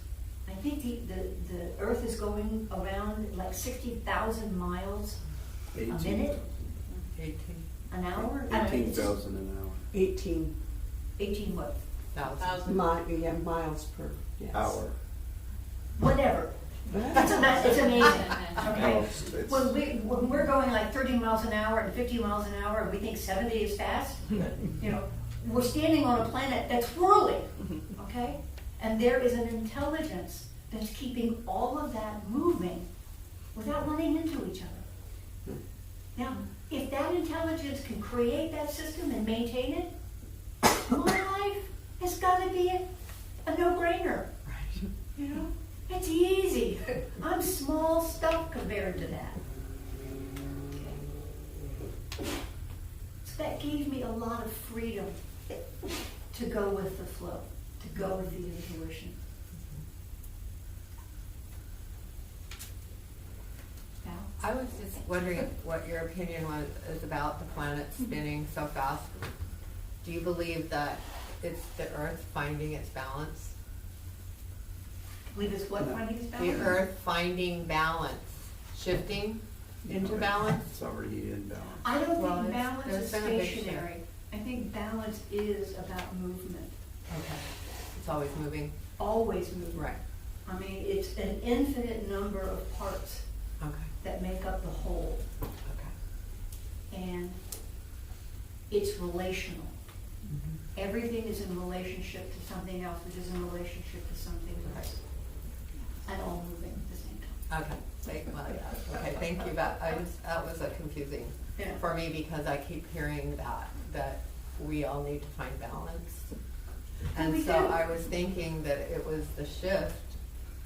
I think the Earth is going around like 60,000 miles a minute, 18,000 an hour? 18,000 an hour. 18 what? miles per Hour. Whatever. It's amazing. Okay. It's- When we're going like 30 miles an hour and 50 miles an hour, and we think 70 is fast, you know, we're standing on a planet that's whirling. Okay, and there is an intelligence that's keeping all of that moving without running into each other. Now, if that intelligence can create that system and maintain it, my life it's gotta be a no-brainer. Right. You know, it's easy. I'm small stuff compared to that. Okay. So that gave me a lot of freedom to go with the flow, to go with the intuition. Now, I was just wondering what your opinion is about the planet spinning so fast. Do you believe that it's the Earth finding its balance? believe it's what finding its The balance? Earth finding balance, shifting into balance? It's already in balance. I don't Well, think it's- balance there's is been a big shift. stationary. I think balance is about movement, Okay. It's always moving. always movement. Right. I mean, it's an infinite number of parts Okay. that make up the whole, Okay. and it's relational. Mhm. Everything is in relationship to something else, which is in relationship to something else, and all moving at the same time. Okay. Well, yeah. Okay. Thank you. That was a confusing Yeah. for me because I keep hearing that we all need to find balance. And we so do. I was thinking that it was the shift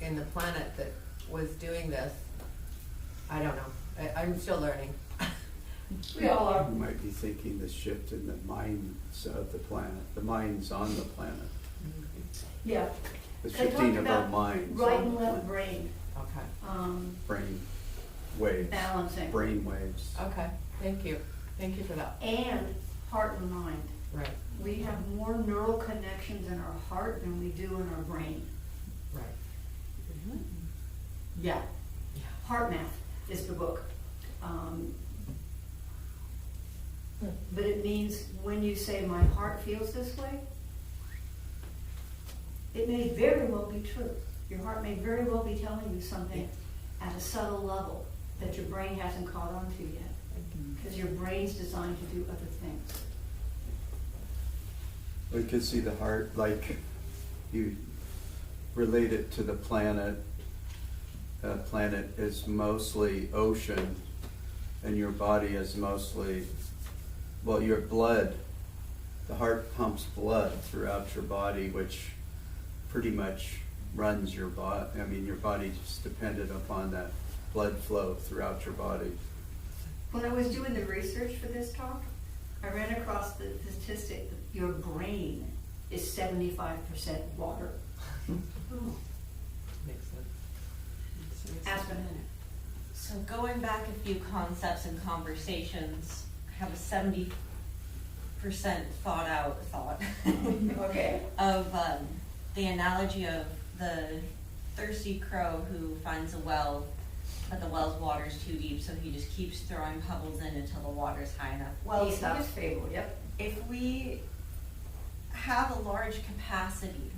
in the planet that was doing this. I don't know. I'm still learning. We all are. You might be thinking the shift in the minds of the planet, the minds on the planet, Yeah. the I shifting talked of our about minds. right on and the left planet. brain, Okay. Brain waves. balancing, Brain waves. Okay. Thank you. Thank you for that. and heart and mind. Right. We have more neural connections in our heart than we do in our brain. Right. Yeah. Yeah. Heart Math is the book. But it means when you say my heart feels this way, it may very well be true. Your heart may very well be telling you something at a subtle level that your brain hasn't caught on to yet. Because your brain's designed to do other things. We could see the heart, like you relate it to the planet. Planet is mostly ocean, and your body is mostly, well, your blood. The heart pumps blood throughout your body, which pretty much runs your body. I mean, your body is dependent upon that blood flow throughout your body. When I was doing the research for this talk, I ran across the statistic that your brain is 75% water. Makes sense. Aspen. So going back a few concepts and conversations, I have a 70% thought out thought Okay. of the analogy of the thirsty crow who finds a well, but the well's water's too deep, so he just keeps throwing pebbles in until the water's high enough. Well, He it's stops. fable, yep. If we have a large capacity,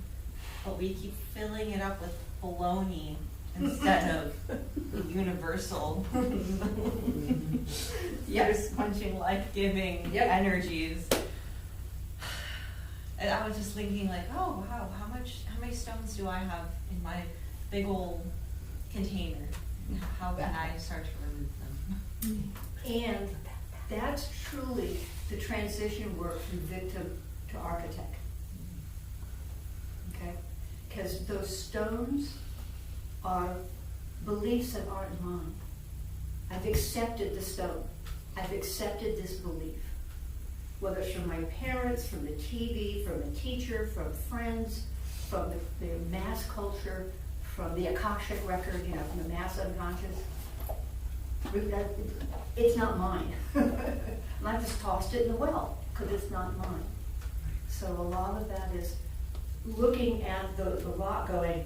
but we keep filling it up with baloney instead of the universal Yes. punching life-giving Yep. energies. And I was just thinking like, oh wow, how many stones do I have in my big old container? How can I start to remove them? And that's truly the transition work from victim to architect. Okay? Because those stones are beliefs that aren't mine. I've accepted the stone. I've accepted this belief. Whether it's from my parents, from the TV, from a teacher, from friends, from the mass culture, from the Akashic record, from the mass unconscious. It's not mine. And I just tossed it in the well because it's not mine. So a lot of that is looking at the rock going,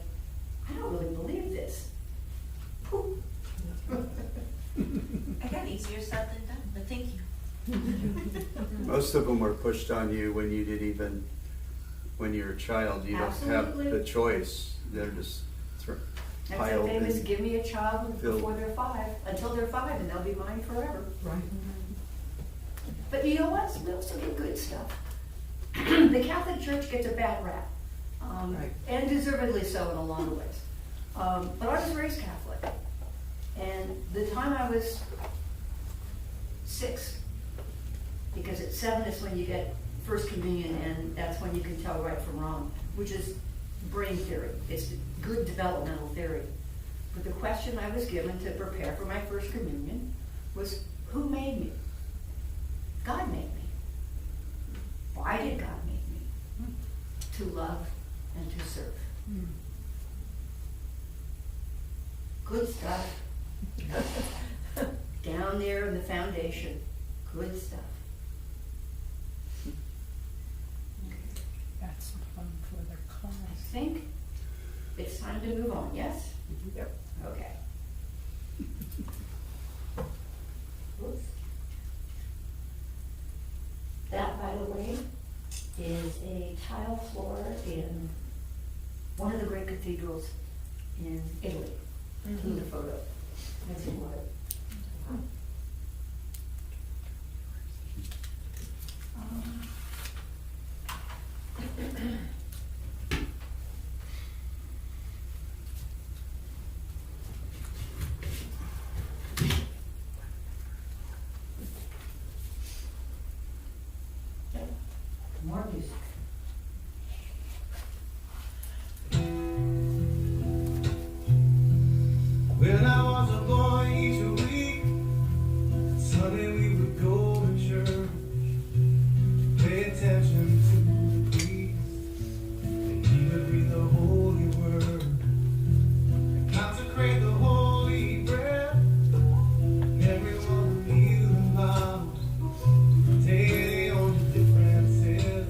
I don't really believe this. Poof. Again, easier said than done, but thank you. Most of them were pushed on you when you didn't even, when you're a child, you don't have Absolutely. the choice. They're just That's the piled famous, in. give me a child Filled. before they're 5, until they're 5, and they'll be mine forever. Right. But you know what? We also get good stuff. The Catholic Church gets a bad rap, Right. and deservedly so in a lot of ways. But I was raised Catholic, and the time I was 6, because at 7 is when you get First Communion, and that's when you can tell right from wrong, which is brain theory. It's good developmental theory. But the question I was given to prepare for my First Communion was, who made me? God made me. Why did God make me? To love and to serve. Good stuff. Down there in the foundation. Good stuff. That's fun for the I class. think it's time to move on, yes? Yep. Okay. Oops. That, by the way, is a tile floor in one of the great cathedrals in Italy. In the photo. That's what. More music. When I was a boy each week, Sunday we would go to church, pay attention to the priest, and he would read the holy word, and consecrate the holy bread, and everyone would kneel and bow, daily on the differences,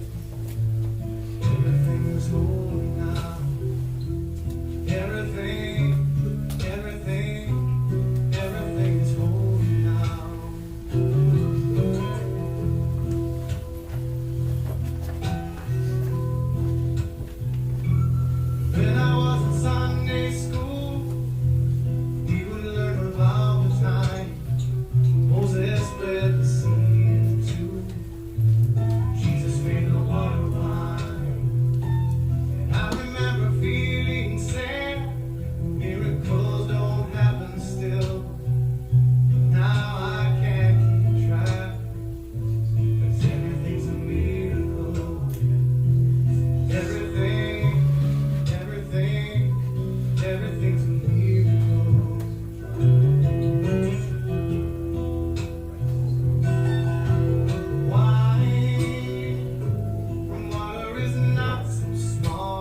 everything is holy now, everything is holy now. When I was in Sunday school, we would learn about the time Moses split the sea in two. Jesus made the water wine, and I remember feeling sad. Miracles don't happen still. Now I can't keep track, 'cause everything's a miracle. Everything's a miracle. Wine from water is not so small.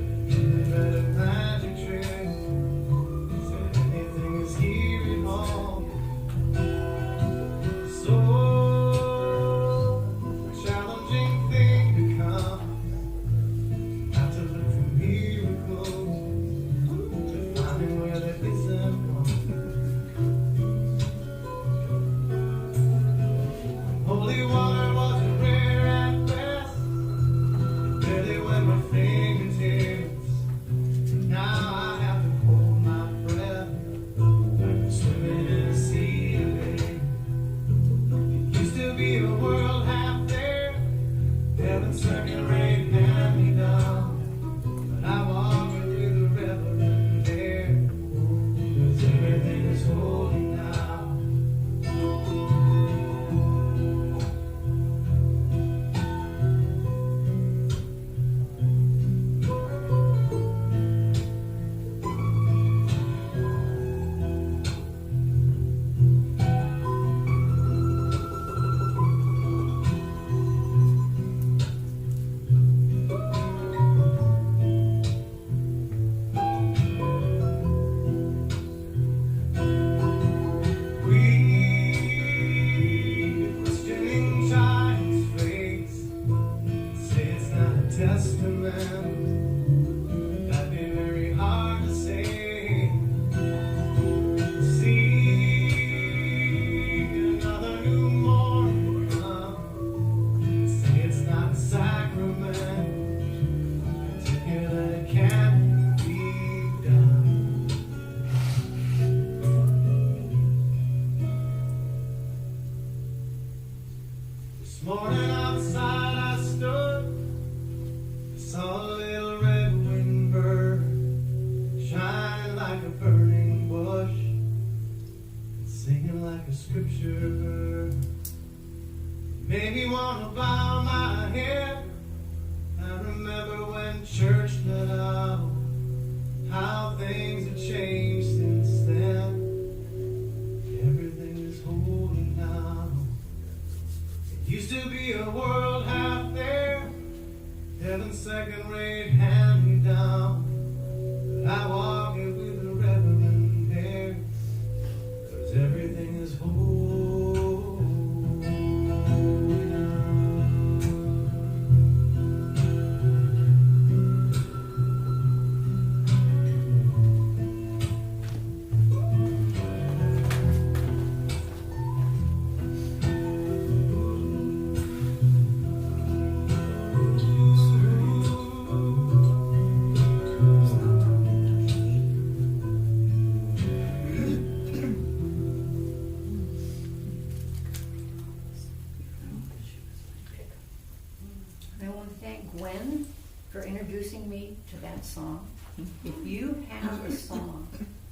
Better magic trick. Said anything is here at all. So challenging thing to come. Not to look for miracles, but finding where there isn't one. Holy water wasn't rare at best. It barely wet my fingertips. Now I have to hold my breath, like I'm swimming in a sea of hate. It used to be a world half there, heaven's second rate hand me down. But I walk through the river in there, 'cause everything is holy now. We questioning Child's face, say it's not a testament. That'd be very hard to say. See another new morning come, say it's not a sacrament. I tell you that it can't be done. This morning outside I stood, saw a little red winged bird shine like a burning bush and singing like a scripture. Made me wanna bow my head. I remember when church let out, how things have changed since then. Everything is holy now. It used to be a world half there, heaven's second rate hand me down. But I walk it with a reverend there, 'cause everything is holy now. I want to thank Gwen for introducing me to that song. If you have a song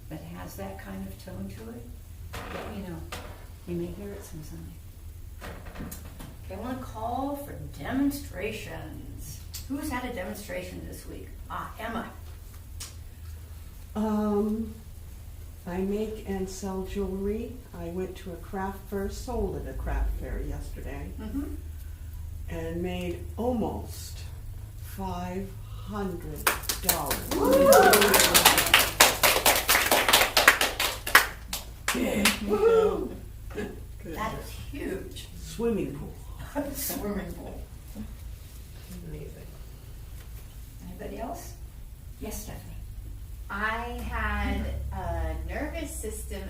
that has that kind of tone to it, let me know. You may hear it sometime. Okay, I want to call for demonstrations. Who's had a demonstration this week? Emma. I make and sell jewelry. I went to a craft fair, sold at a craft fair yesterday, Mm-hmm. and made almost $500. Woo! That is huge. Swimming pool. Swimming pool. Amazing. Anybody else? Yes, Stephanie. I had a nervous system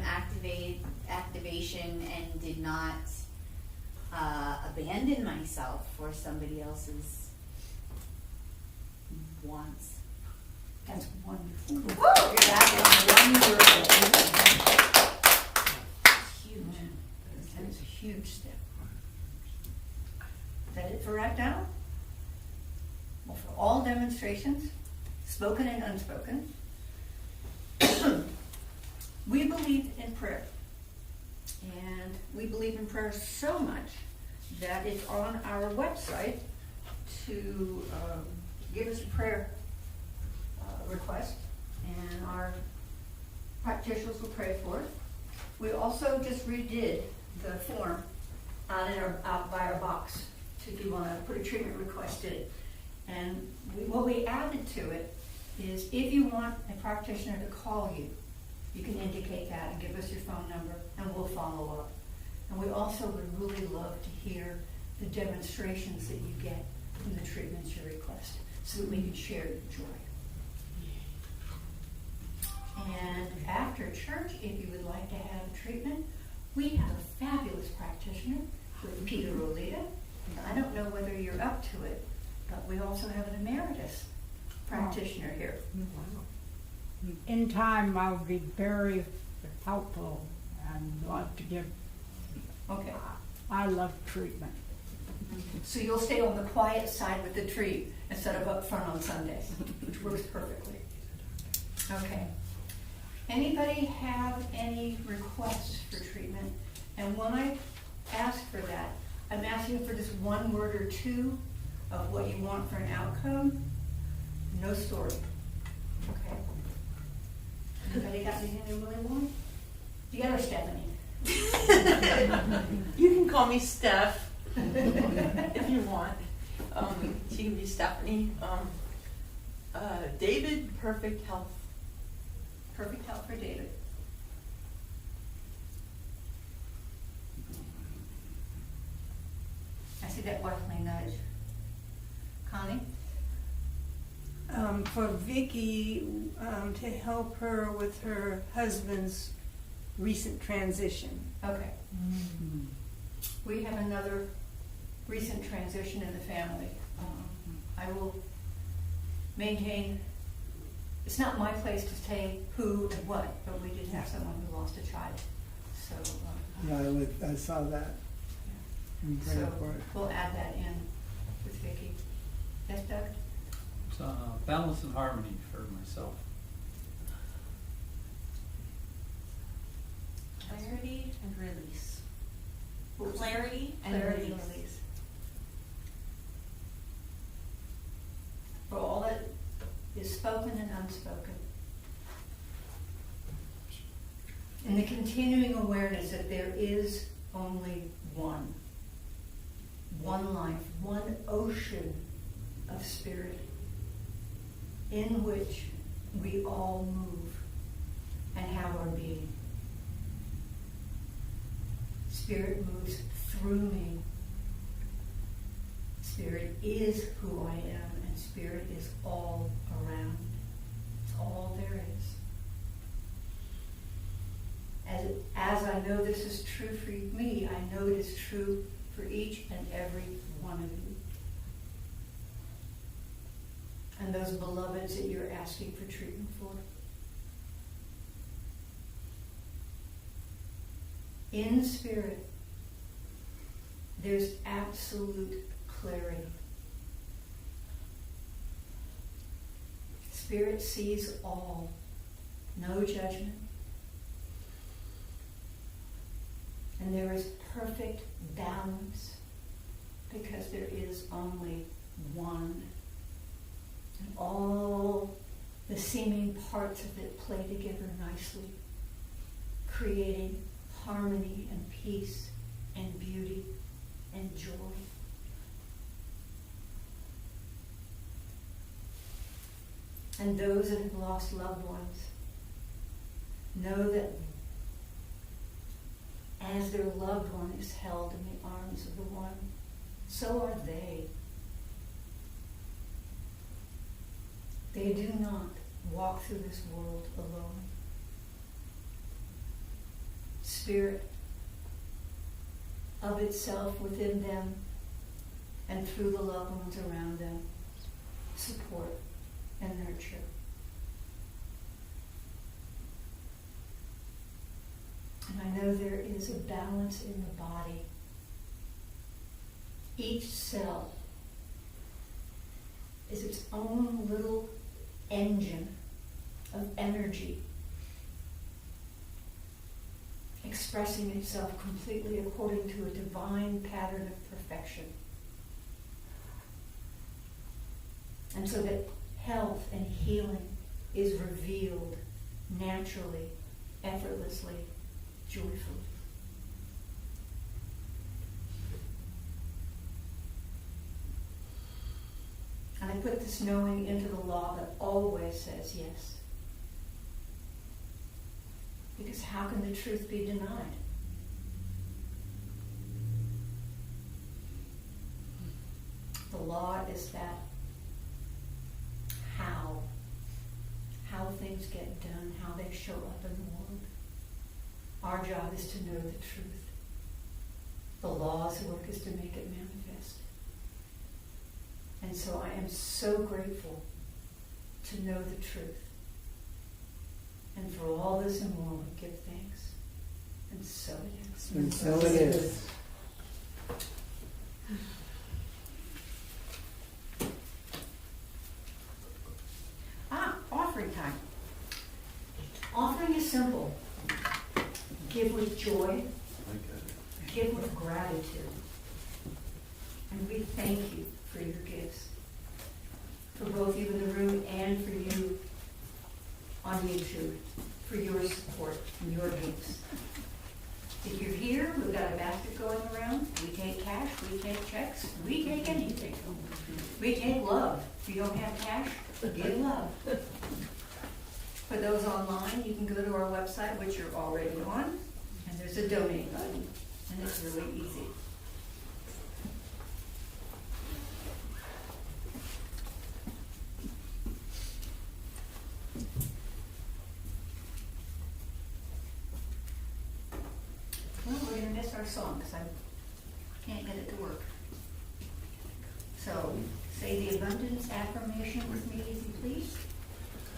activation and did not abandon myself for somebody else's wants. That's wonderful. Woo! That is wonderful. Huge. That is a huge step. Is that it for Act Now? Well, for all demonstrations, spoken and unspoken, we believe in prayer. And we believe in prayer so much that it's on our website to give us a prayer request, and our practitioners will pray for it. We also just redid the form out by our box, so if you want to put a treatment request in it. And what we added to it is if you want a practitioner to call you, you can indicate that and give us your phone number, and we'll follow up. And we also would really love to hear the demonstrations that you get from the treatments you request, so that we can share your joy. And after church, if you would like to have treatment, we have a fabulous practitioner with Peter Rolita. I don't know whether you're up to it, but we also have an emeritus practitioner here. In time, I'll be very helpful and love to give. Okay. I love treatment. So you'll stay on the quiet side with the tree instead of up front on Sundays, which works perfectly. Okay. Anybody have any requests for treatment? And when I ask for that, I'm asking for just one word or two of what you want for an outcome. No story. Okay. Anybody got anything they really want? You got her, Stephanie. You can call me Steph if you want. She can be Stephanie. David, perfect health. Perfect help for David. I see that wifely nudge. Connie? For Vicky, to help her with her husband's recent transition. Okay. We have another recent transition in the family. I will maintain, it's not my place to say who and what, but we did have someone who lost a child. So, Yeah, I saw that. I'm praying so for it. we'll add that in with Vicky. Yes, Doug? It's balance and harmony for myself. Clarity and release. Clarity and Clarity and release. release. For all that is spoken and unspoken. And the continuing awareness that there is only one life, one ocean of spirit in which we all move and have our being. Spirit moves through me. Spirit is who I am, and spirit is all around. It's all there is. As I know this is true for me, I know it is true for each and every one of you. And those beloveds that you're asking for treatment for. In spirit, there's absolute clarity. Spirit sees all, no judgment. And there is perfect balance because there is only one. And all the seeming parts of it play together nicely, creating harmony and peace and beauty and joy. And those that have lost loved ones know that as their loved one is held in the arms of the one, so are they. They do not walk through this world alone. Spirit of itself within them and through the loved ones around them support and nurture. And I know there is a balance in the body. Each cell is its own little engine of energy, expressing itself completely according to a divine pattern of perfection. And so that health and healing is revealed naturally, effortlessly, joyfully. And I put this knowing into the law that always says yes. Because how can the truth be denied? The law is that how things get done, how they show up in the world. Our job is to know the truth. The law's work is to make it manifest. And so I am so grateful to know the truth. And for all this and more, we give thanks. And so it is. And so it is. Offering time. Offering is simple. Give with joy. Give with gratitude. And we thank you for your gifts. For both you in the room and for you on YouTube, for your support and your gifts. If you're here, we've got a basket going around. We take cash, we take checks, we take anything. We take love. If you don't have cash, give love. For those online, you can go to our website, which you're already on, and there's a donate button, and it's really easy. Well, we're going to miss our song because I can't get it to work. So, say the abundance affirmation with me, if you please.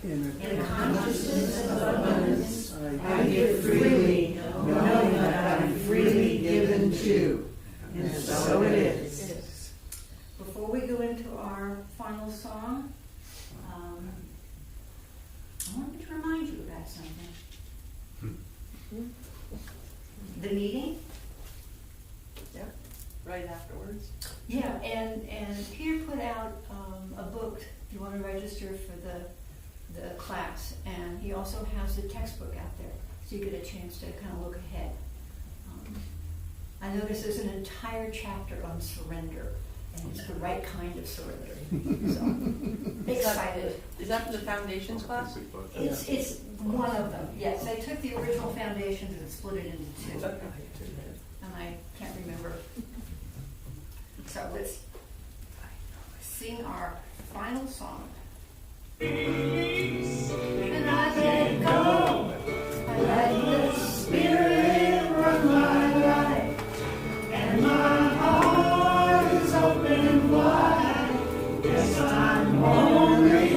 In In a consciousness of abundance, I give freely, knowing that I'm freely given to. And so it is. Before we go into our final song, I wanted to remind you about something. The meeting Yeah, and Peter put out a book, if you want to register for the class, and he also has a textbook out there, so you get a chance to kind of look ahead. I noticed there's an entire chapter on surrender, and it's the right kind of surrender. So, excited. Is that for the foundations class? It's one of them, yes. I took the original foundations and split it into two, and I can't remember. So let's sing our final song. And I let go, I let the Spirit run my life, and my heart is open wide. Yes, I'm only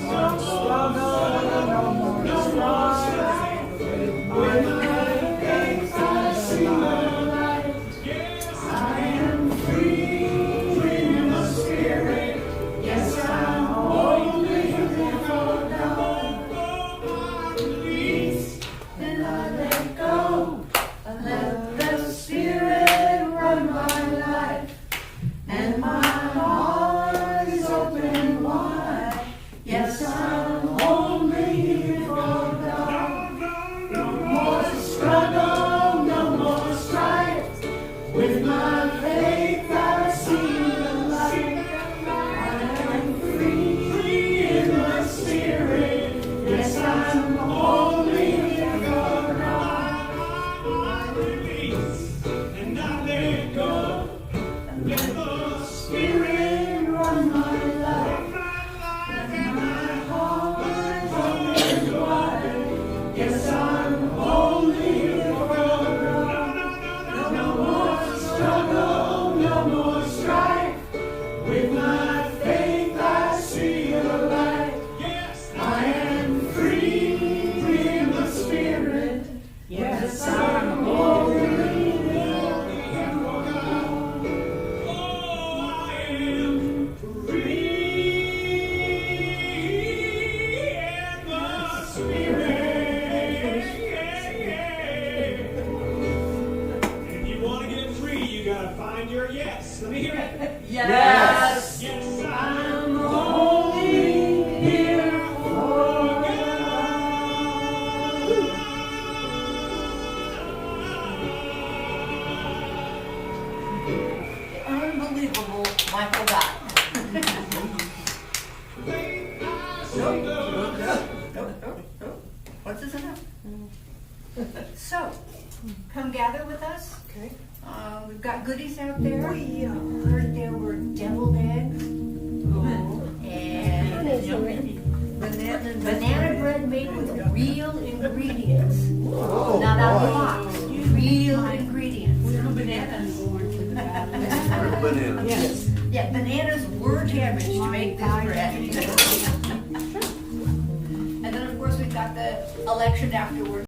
no struggle, no more strife. With my faith I see my light. I am free in the Spirit. Yes, I'm only for God. I release and I let go. I let the Spirit run my life, and my heart is open wide. Yes, I'm only for God. No more struggle, no more strife. With my faith I see the light. I am free in the Spirit. Yes, I'm only for God. I release and I let go. And let the Spirit run my life. And my heart is open wide. Yes, I'm only for God. No more struggle, no more strife. With my faith I see the light. Yes, I am free in the Spirit. Yes, I'm only for God. Oh, I am free in the Spirit. If you want to get free, you gotta find your yes. Let me hear it. Yes. Yes, I'm only here for Unbelievable Michael Dot. Nope. What's this about? So, come gather with us. Okay. We've got goodies out there. We heard there were deviled eggs and banana bread made with real ingredients. Not out of the box. Real ingredients. Bananas. Bananas. Yes. Yeah, bananas were damaged to make this bread. And then, of course, we've got the election afterward.